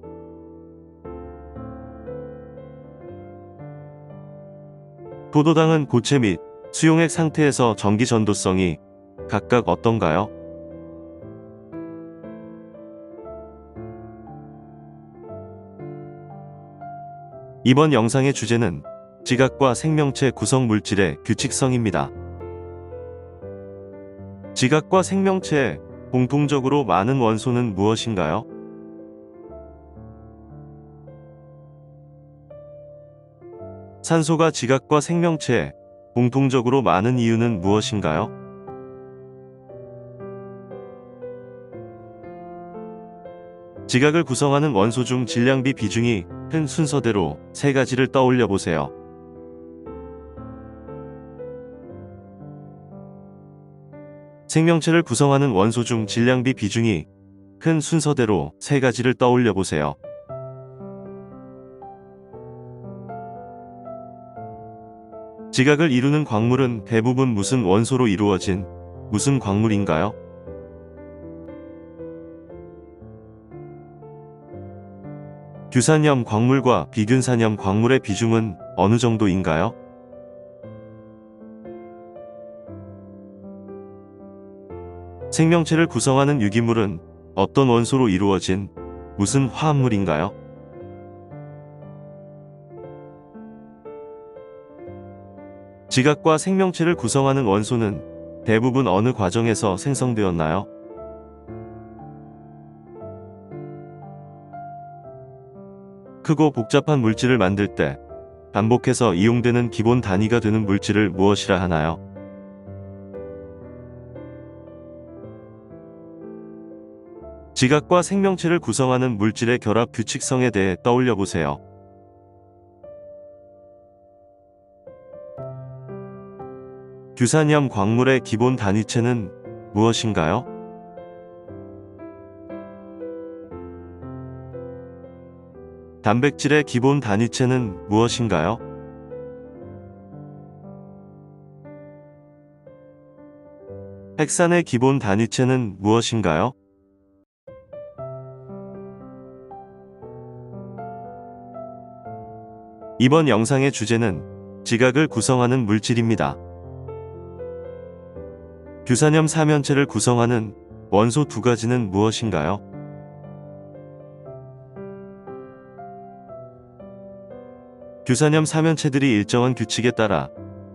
포도당은 고체 및 수용액 상태에서 전기 전도성이 각각 어떤가요? 이번 영상의 주제는 지각과 생명체 구성 물질의 규칙성입니다. 지각과 생명체에 공통적으로 많은 원소는 무엇인가요? 산소가 지각과 생명체에 공통적으로 많은 이유는 무엇인가요? 지각을 구성하는 원소 중 질량비 비중이 큰 순서대로 세 가지를 떠올려 보세요. 생명체를 구성하는 원소 중 질량비 비중이 큰 순서대로 세 가지를 떠올려 보세요. 지각을 이루는 광물은 대부분 무슨 원소로 이루어진 무슨 광물인가요? 규산염 광물과 비균산염 광물의 비중은 어느 정도인가요? 생명체를 구성하는 유기물은 어떤 원소로 이루어진 무슨 화합물인가요? 지각과 생명체를 구성하는 원소는 대부분 어느 과정에서 생성되었나요? 크고 복잡한 물질을 만들 때 반복해서 이용되는 기본 단위가 되는 물질을 무엇이라 하나요? 지각과 생명체를 구성하는 물질의 결합 규칙성에 대해 떠올려 보세요. 규산염 광물의 기본 단위체는 무엇인가요? 단백질의 기본 단위체는 무엇인가요? 핵산의 기본 단위체는 무엇인가요? 이번 영상의 주제는 지각을 구성하는 물질입니다. 규산염 사면체를 구성하는 원소 두 가지는 무엇인가요? 규산염 사면체들이 일정한 규칙에 따라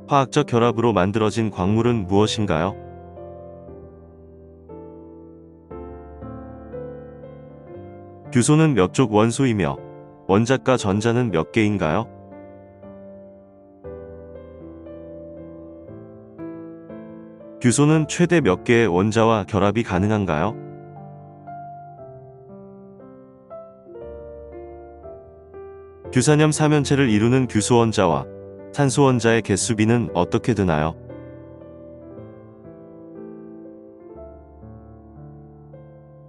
화학적 결합으로 만들어진 광물은 무엇인가요? 규소는 몇 족 원소이며 원자과 전자는 몇 개인가요? 규소는 최대 몇 개의 원자와 결합이 가능한가요? 규산염 사면체를 이루는 규소원자와 산소원자의 개수비는 어떻게 되나요?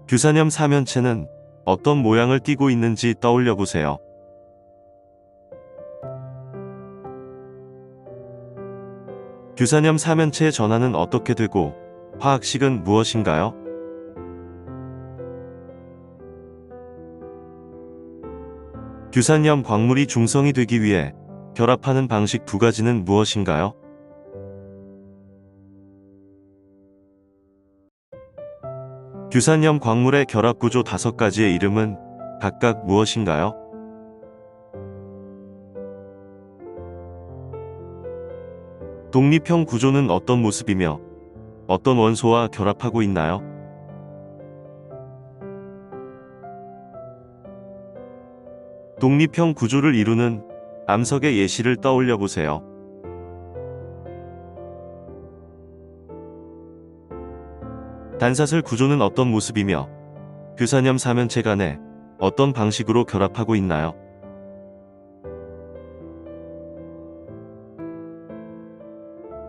규산염 사면체는 어떤 모양을 띠고 있는지 떠올려 보세요. 규산염 사면체의 전하는 어떻게 되고 화학식은 무엇인가요? 규산염 광물이 중성이 되기 위해 결합하는 방식 두 가지는 무엇인가요? 규산염 광물의 결합구조 5가지의 이름은 각각 무엇인가요? 독립형 구조는 어떤 모습이며 어떤 원소와 결합하고 있나요? 독립형 구조를 이루는 암석의 예시를 떠올려 보세요. 단사슬 구조는 어떤 모습이며 규산염 사면체 간에 어떤 방식으로 결합하고 있나요?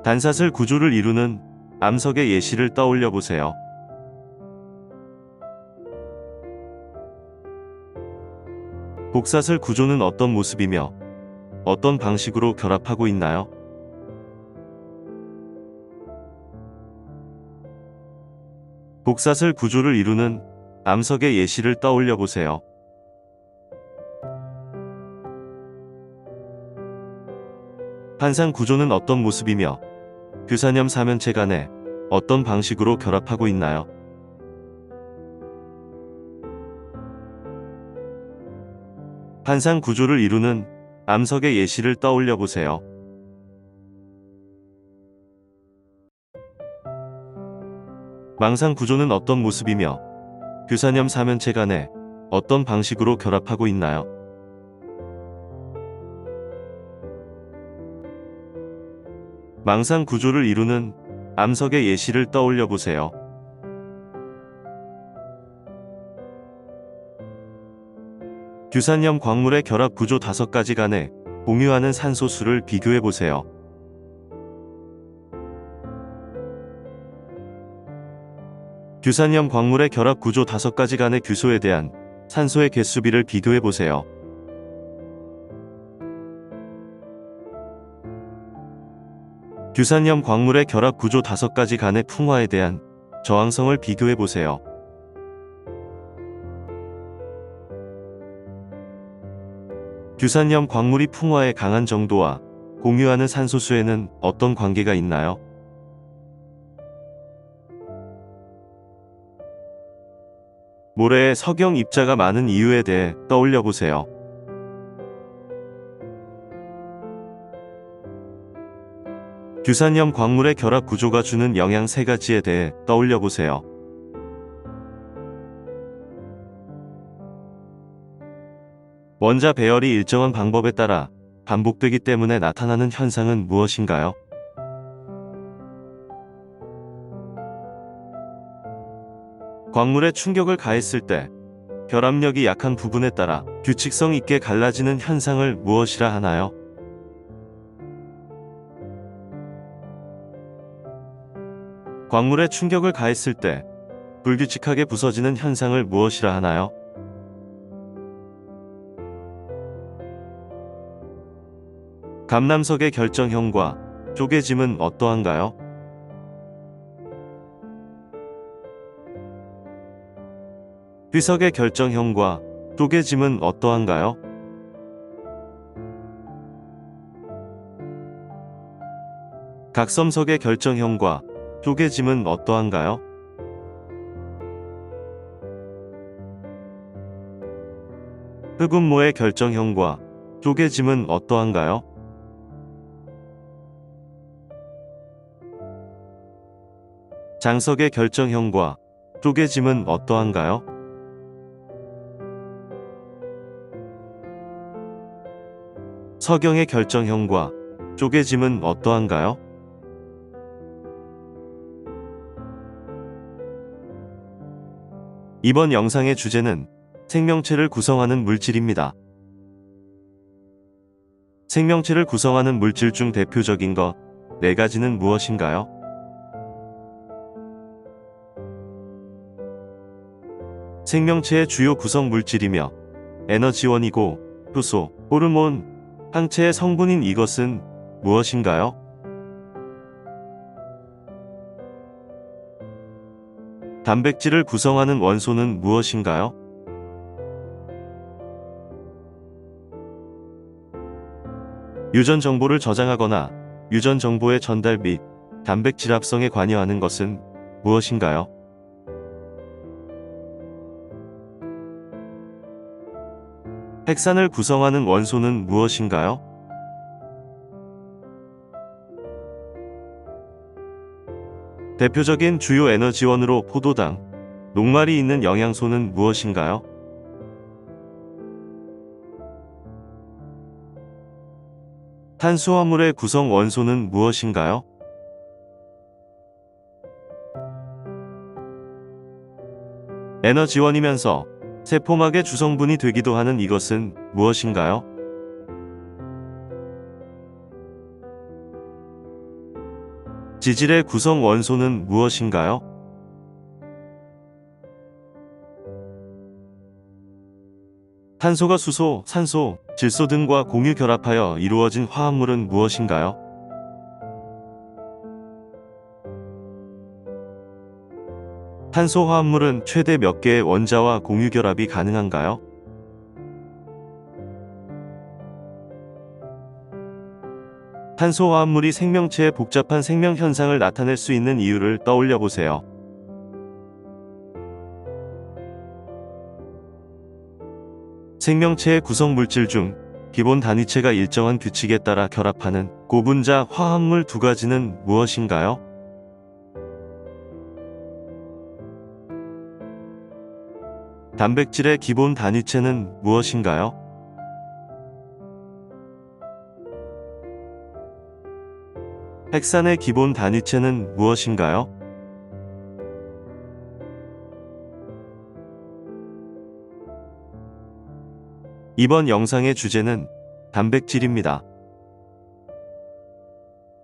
단사슬 구조를 이루는 암석의 예시를 떠올려 보세요. 복사슬 구조는 어떤 모습이며 어떤 방식으로 결합하고 있나요? 복사슬 구조를 이루는 암석의 예시를 떠올려 보세요. 판상 구조는 어떤 모습이며 규산염 사면체 간에 어떤 방식으로 결합하고 있나요? 판상 구조를 이루는 암석의 예시를 떠올려 보세요. 망상 구조는 어떤 모습이며 규산염 사면체 간에 어떤 방식으로 결합하고 있나요? 망상 구조를 이루는 암석의 예시를 떠올려 보세요. 규산염 광물의 결합 구조 5가지 간에 공유하는 산소수를 비교해 보세요. 규산염 광물의 결합 구조 5가지 간의 규소에 대한 산소의 개수비를 비교해 보세요. 규산염 광물의 결합 구조 5가지 간의 풍화에 대한 저항성을 비교해 보세요. 규산염 광물이 풍화에 강한 정도와 공유하는 산소수에는 어떤 관계가 있나요? 모래에 석영 입자가 많은 이유에 대해 떠올려 보세요. 규산염 광물의 결합 구조가 주는 영향 3가지에 대해 떠올려 보세요. 원자 배열이 일정한 방법에 따라 반복되기 때문에 나타나는 현상은 무엇인가요? 광물에 충격을 가했을 때 결합력이 약한 부분에 따라 규칙성 있게 갈라지는 현상을 무엇이라 하나요? 광물에 충격을 가했을 때 불규칙하게 부서지는 현상을 무엇이라 하나요? 감남석의 결정형과 쪼개짐은 어떠한가요? 휘석의 결정형과 쪼개짐은 어떠한가요? 각섬석의 결정형과 쪼개짐은 어떠한가요? 흑운모의 결정형과 쪼개짐은 어떠한가요? 장석의 결정형과 쪼개짐은 어떠한가요? 서경의 결정형과 쪼개짐은 어떠한가요? 이번 영상의 주제는 생명체를 구성하는 물질입니다. 생명체를 구성하는 물질 중 대표적인 것 4가지는 무엇인가요? 생명체의 주요 구성 물질이며 에너지원이고 효소, 호르몬, 항체의 성분인 이것은 무엇인가요? 단백질을 구성하는 원소는 무엇인가요? 유전 정보를 저장하거나 유전 정보의 전달 및 단백질 합성에 관여하는 것은 무엇인가요? 핵산을 구성하는 원소는 무엇인가요? 대표적인 주요 에너지원으로 포도당, 녹말이 있는 영양소는 무엇인가요? 탄수화물의 구성 원소는 무엇인가요? 에너지원이면서 세포막의 주성분이 되기도 하는 이것은 무엇인가요? 지질의 구성 원소는 무엇인가요? 탄소가 수소, 산소, 질소 등과 공유 결합하여 이루어진 화합물은 무엇인가요? 탄소 화합물은 최대 몇 개의 원자와 공유 결합이 가능한가요? 탄소 화합물이 생명체의 복잡한 생명 현상을 나타낼 수 있는 이유를 떠올려 보세요. 생명체의 구성 물질 중 기본 단위체가 일정한 규칙에 따라 결합하는 고분자 화합물 2가지는 무엇인가요? 단백질의 기본 단위체는 무엇인가요? 핵산의 기본 단위체는 무엇인가요? 이번 영상의 주제는 단백질입니다.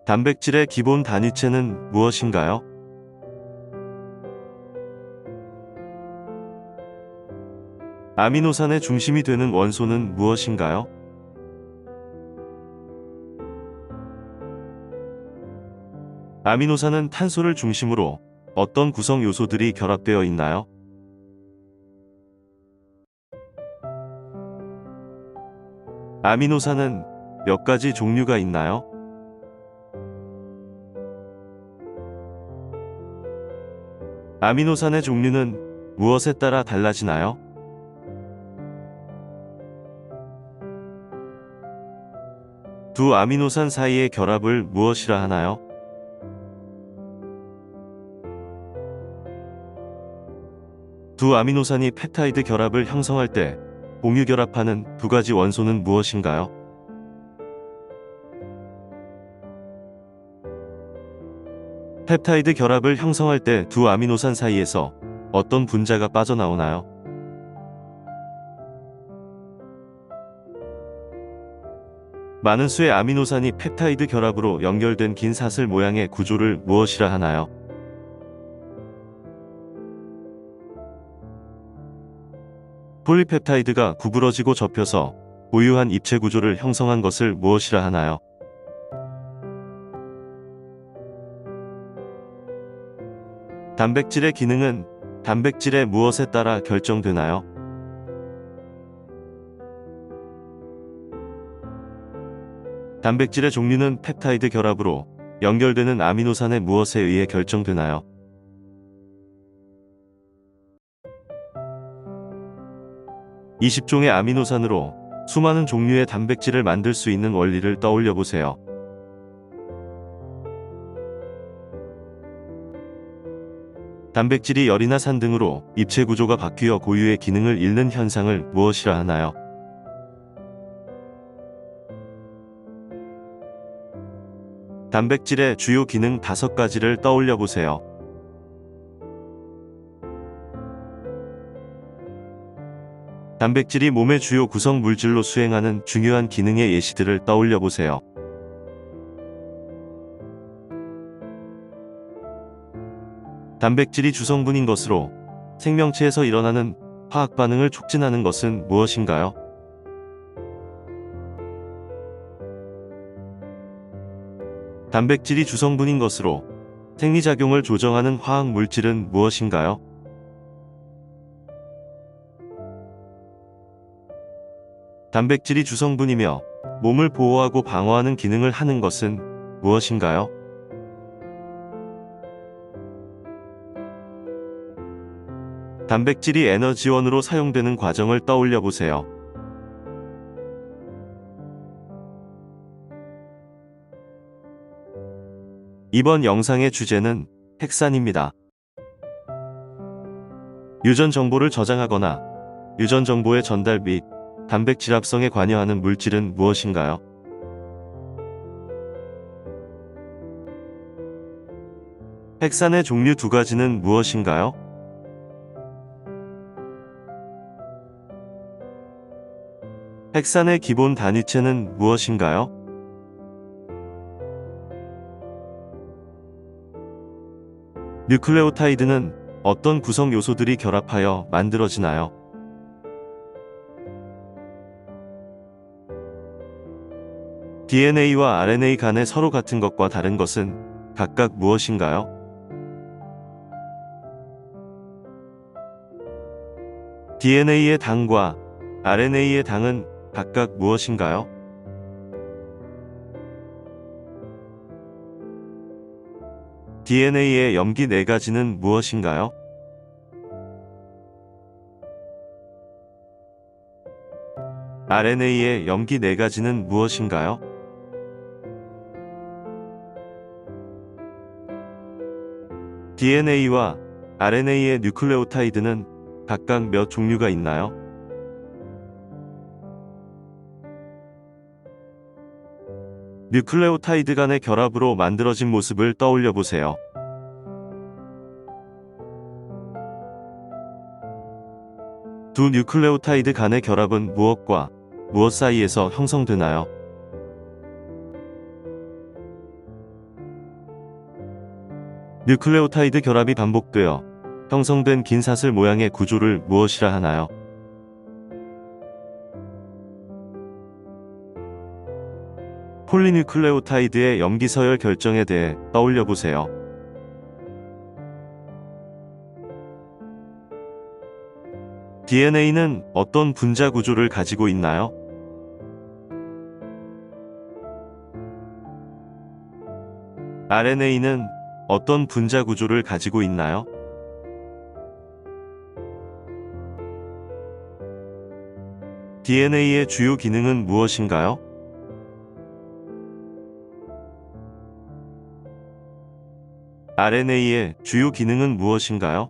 단백질의 기본 단위체는 무엇인가요? 아미노산의 중심이 되는 원소는 무엇인가요? 아미노산은 탄소를 중심으로 어떤 구성 요소들이 결합되어 있나요? 아미노산은 몇 가지 종류가 있나요? 아미노산의 종류는 무엇에 따라 달라지나요? 두 아미노산 사이의 결합을 무엇이라 하나요? 두 아미노산이 펩타이드 결합을 형성할 때 공유 결합하는 2가지 원소는 무엇인가요? 펩타이드 결합을 형성할 때 두 아미노산 사이에서 어떤 분자가 빠져나오나요? 많은 수의 아미노산이 펩타이드 결합으로 연결된 긴 사슬 모양의 구조를 무엇이라 하나요? 폴리펩타이드가 구부러지고 접혀서 고유한 입체 구조를 형성한 것을 무엇이라 하나요? 단백질의 기능은 단백질의 무엇에 따라 결정되나요? 단백질의 종류는 펩타이드 결합으로 연결되는 아미노산의 무엇에 의해 결정되나요? (20종의) 아미노산으로 수많은 종류의 단백질을 만들 수 있는 원리를 떠올려 보세요. 단백질이 열이나 산 등으로 입체 구조가 바뀌어 고유의 기능을 잃는 현상을 무엇이라 하나요? 단백질의 주요 기능 5가지를 떠올려 보세요. 단백질이 몸의 주요 구성 물질로 수행하는 중요한 기능의 예시들을 떠올려 보세요. 단백질이 주성분인 것으로 생명체에서 일어나는 화학 반응을 촉진하는 것은 무엇인가요? 단백질이 주성분인 것으로 생리작용을 조정하는 화학 물질은 무엇인가요? 단백질이 주성분이며 몸을 보호하고 방어하는 기능을 하는 것은 무엇인가요? 단백질이 에너지원으로 사용되는 과정을 떠올려 보세요. 이번 영상의 주제는 핵산입니다. 유전 정보를 저장하거나 유전 정보의 전달 및 단백질 합성에 관여하는 물질은 무엇인가요? 핵산의 종류 두 가지는 무엇인가요? 핵산의 기본 단위체는 무엇인가요? 뉴클레오타이드는 어떤 구성 요소들이 결합하여 만들어지나요? DNA와 RNA 간에 서로 같은 것과 다른 것은 각각 무엇인가요? DNA의 당과 RNA의 당은 각각 무엇인가요? DNA의 염기 4가지는 무엇인가요? RNA의 염기 4가지는 무엇인가요? DNA와 RNA의 뉴클레오타이드는 각각 몇 종류가 있나요? 뉴클레오타이드 간의 결합으로 만들어진 모습을 떠올려 보세요. 두 뉴클레오타이드 간의 결합은 무엇과 무엇 사이에서 형성되나요? 뉴클레오타이드 결합이 반복되어 형성된 긴 사슬 모양의 구조를 무엇이라 하나요? 폴리뉴클레오타이드의 염기 서열 결정에 대해 떠올려 보세요. DNA는 어떤 분자 구조를 가지고 있나요? RNA는 어떤 분자 구조를 가지고 있나요? DNA의 주요 기능은 무엇인가요? RNA의 주요 기능은 무엇인가요?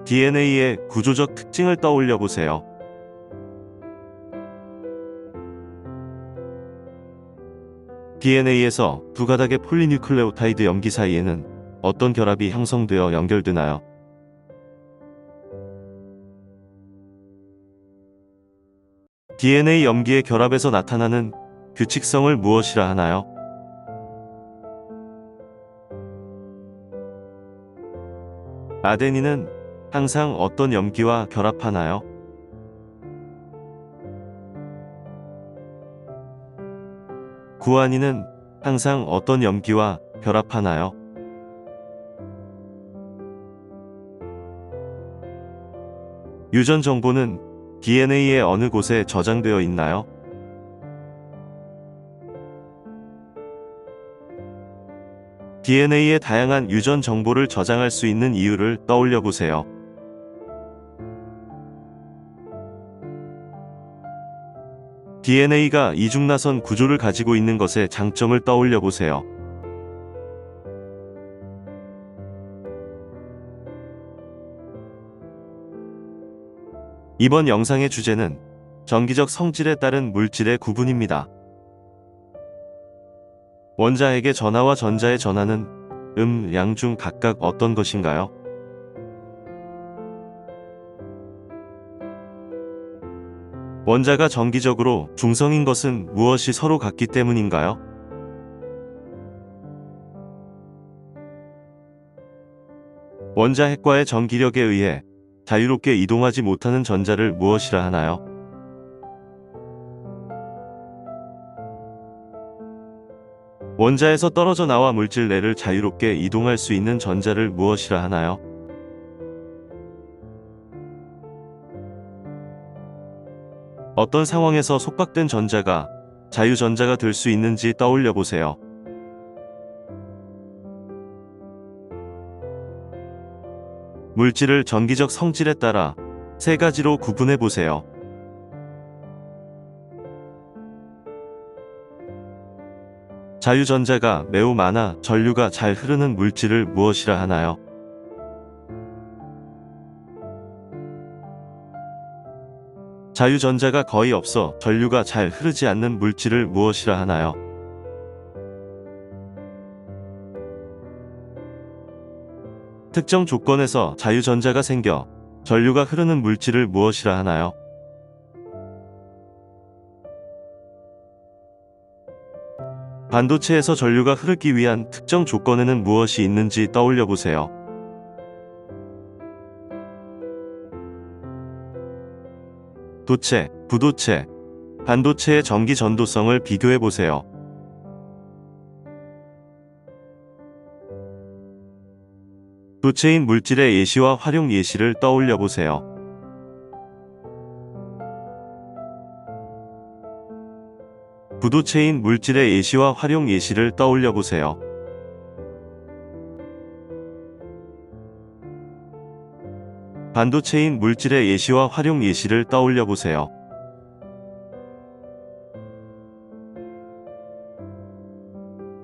DNA의 구조적 특징을 떠올려 보세요. DNA에서 두 가닥의 폴리뉴클레오타이드 염기 사이에는 어떤 결합이 형성되어 연결되나요? DNA 염기의 결합에서 나타나는 규칙성을 무엇이라 하나요? 아데닌은 항상 어떤 염기와 결합하나요? 구아닌은 항상 어떤 염기와 결합하나요? 유전 정보는 DNA의 어느 곳에 저장되어 있나요? DNA의 다양한 유전 정보를 저장할 수 있는 이유를 떠올려 보세요. DNA가 이중나선 구조를 가지고 있는 것의 장점을 떠올려 보세요. 이번 영상의 주제는 전기적 성질에 따른 물질의 구분입니다. 원자핵의 전하와 전자의 전하는 양 중 각각 어떤 것인가요? 원자가 정기적으로 중성인 것은 무엇이 서로 같기 때문인가요? 원자 핵과의 전기력에 의해 자유롭게 이동하지 못하는 전자를 무엇이라 하나요? 원자에서 떨어져 나와 물질 내를 자유롭게 이동할 수 있는 전자를 무엇이라 하나요? 어떤 상황에서 속박된 전자가 자유전자가 될 수 있는지 떠올려 보세요. 물질을 전기적 성질에 따라 세 가지로 구분해 보세요. 자유전자가 매우 많아 전류가 잘 흐르는 물질을 무엇이라 하나요? 자유전자가 거의 없어 전류가 잘 흐르지 않는 물질을 무엇이라 하나요? 특정 조건에서 자유전자가 생겨 전류가 흐르는 물질을 무엇이라 하나요? 반도체에서 전류가 흐르기 위한 특정 조건에는 무엇이 있는지 떠올려 보세요. 도체, 부도체, 반도체의 전기 전도성을 비교해 보세요. 도체인 물질의 예시와 활용 예시를 떠올려 보세요. 부도체인 물질의 예시와 활용 예시를 떠올려 보세요. 반도체인 물질의 예시와 활용 예시를 떠올려 보세요.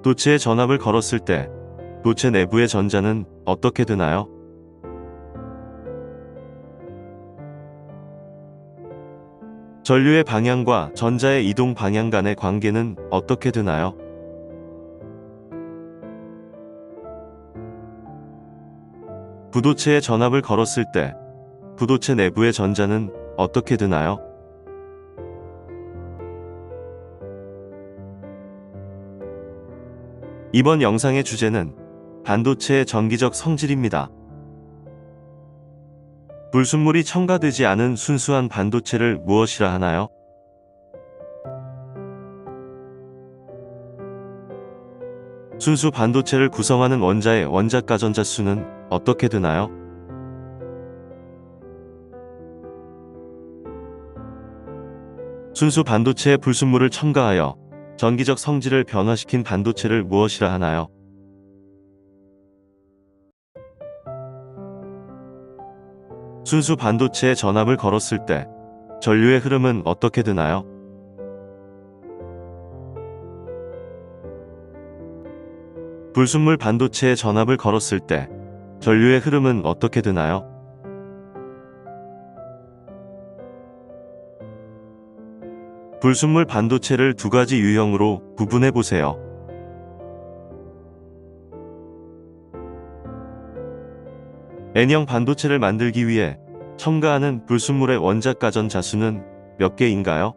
도체에 전압을 걸었을 때 도체 내부의 전자는 어떻게 되나요? 전류의 방향과 전자의 이동 방향 간의 관계는 어떻게 되나요? 부도체에 전압을 걸었을 때 부도체 내부의 전자는 어떻게 되나요? 이번 영상의 주제는 반도체의 전기적 성질입니다. 불순물이 첨가되지 않은 순수한 반도체를 무엇이라 하나요? 순수 반도체를 구성하는 원자의 원자가전자 수는 어떻게 되나요? 순수 반도체에 불순물을 첨가하여 전기적 성질을 변화시킨 반도체를 무엇이라 하나요? 순수 반도체에 전압을 걸었을 때 전류의 흐름은 어떻게 되나요? 불순물 반도체에 전압을 걸었을 때 전류의 흐름은 어떻게 되나요? 불순물 반도체를 두 가지 유형으로 구분해 보세요. N형 반도체를 만들기 위해 첨가하는 불순물의 원자가전자 수는 몇 개인가요?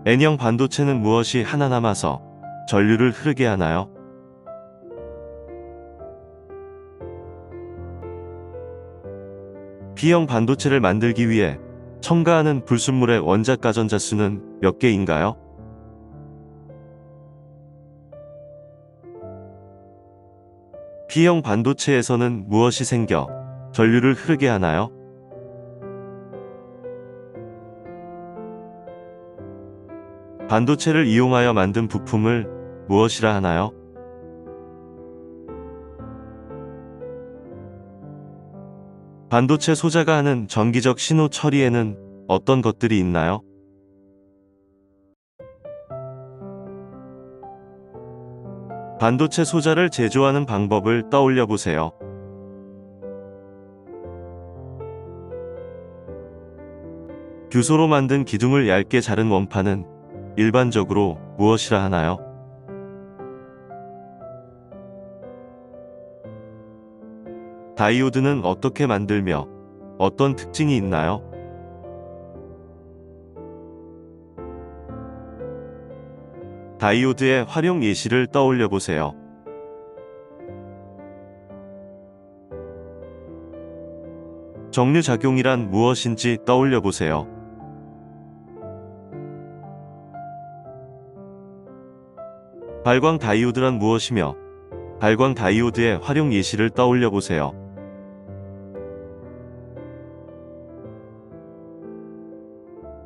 N형 반도체는 무엇이 하나 남아서 전류를 흐르게 하나요? P형 반도체를 만들기 위해 첨가하는 불순물의 원자가전자 수는 몇 개인가요? P형 반도체에서는 무엇이 생겨 전류를 흐르게 하나요? 반도체를 이용하여 만든 부품을 무엇이라 하나요? 반도체 소자가 하는 전기적 신호 처리에는 어떤 것들이 있나요? 반도체 소자를 제조하는 방법을 떠올려 보세요. 규소로 만든 기둥을 얇게 자른 원판은 일반적으로 무엇이라 하나요? 다이오드는 어떻게 만들며 어떤 특징이 있나요? 다이오드의 활용 예시를 떠올려 보세요. 정류작용이란 무엇인지 떠올려 보세요. 발광 다이오드란 무엇이며 발광 다이오드의 활용 예시를 떠올려 보세요.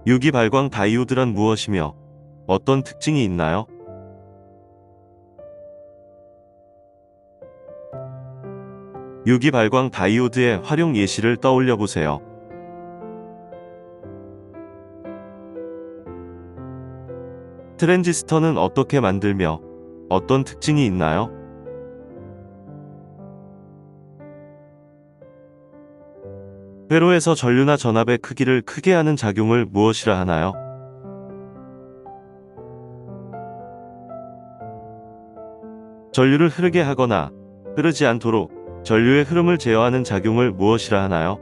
유기 발광 다이오드란 무엇이며 어떤 특징이 있나요? 유기 발광 다이오드의 활용 예시를 떠올려 보세요. 트랜지스터는 어떻게 만들며 어떤 특징이 있나요? 회로에서 전류나 전압의 크기를 크게 하는 작용을 무엇이라 하나요? 전류를 흐르게 하거나 흐르지 않도록 전류의 흐름을 제어하는 작용을 무엇이라 하나요?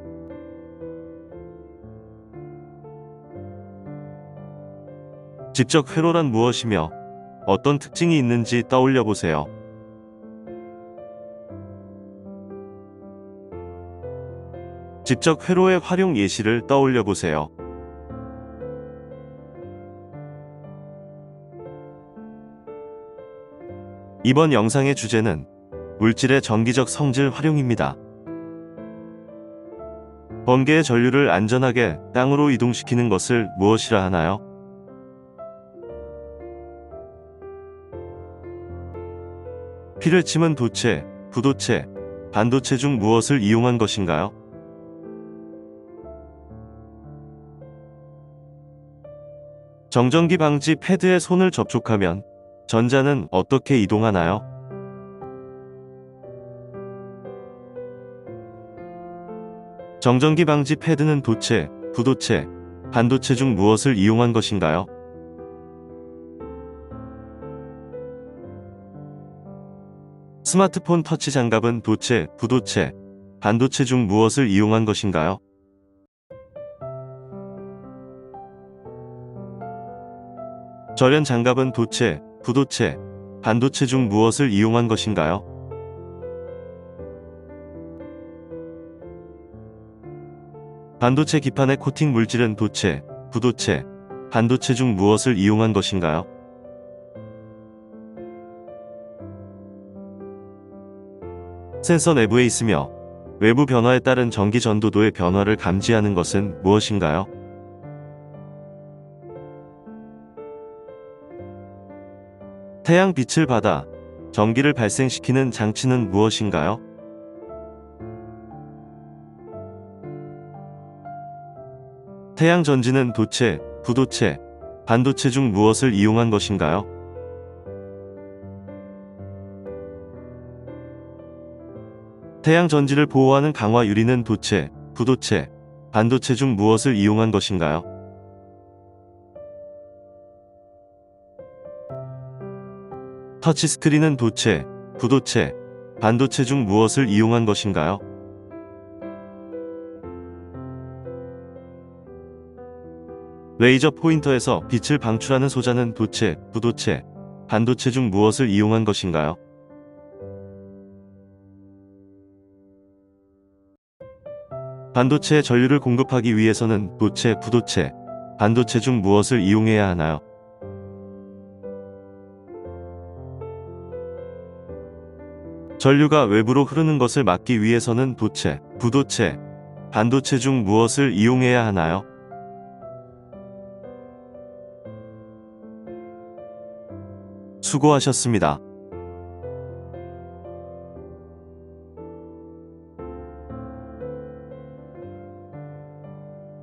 직접 회로란 무엇이며 어떤 특징이 있는지 떠올려 보세요. 직접 회로의 활용 예시를 떠올려 보세요. 이번 영상의 주제는 물질의 전기적 성질 활용입니다. 번개의 전류를 안전하게 땅으로 이동시키는 것을 무엇이라 하나요? 피를 침은 도체, 부도체, 반도체 중 무엇을 이용한 것인가요? 정전기 방지 패드에 손을 접촉하면 전자는 어떻게 이동하나요? 정전기 방지 패드는 도체, 부도체, 반도체 중 무엇을 이용한 것인가요? 스마트폰 터치 장갑은 도체, 부도체, 반도체 중 무엇을 이용한 것인가요? 절연 장갑은 도체, 부도체, 반도체 중 무엇을 이용한 것인가요? 반도체 기판의 코팅 물질은 도체, 부도체, 반도체 중 무엇을 이용한 것인가요? 센서 내부에 있으며 외부 변화에 따른 전기 전도도의 변화를 감지하는 것은 무엇인가요? 태양 빛을 받아 전기를 발생시키는 장치는 무엇인가요? 태양 전지는 도체, 부도체, 반도체 중 무엇을 이용한 것인가요? 태양 전지를 보호하는 강화 유리는 도체, 부도체, 반도체 중 무엇을 이용한 것인가요? 터치스크린은 도체, 부도체, 반도체 중 무엇을 이용한 것인가요? 레이저 포인터에서 빛을 방출하는 소자는 도체, 부도체, 반도체 중 무엇을 이용한 것인가요? 반도체에 전류를 공급하기 위해서는 도체, 부도체, 반도체 중 무엇을 이용해야 하나요? 전류가 외부로 흐르는 것을 막기 위해서는 도체, 부도체, 반도체 중 무엇을 이용해야 하나요? 수고하셨습니다.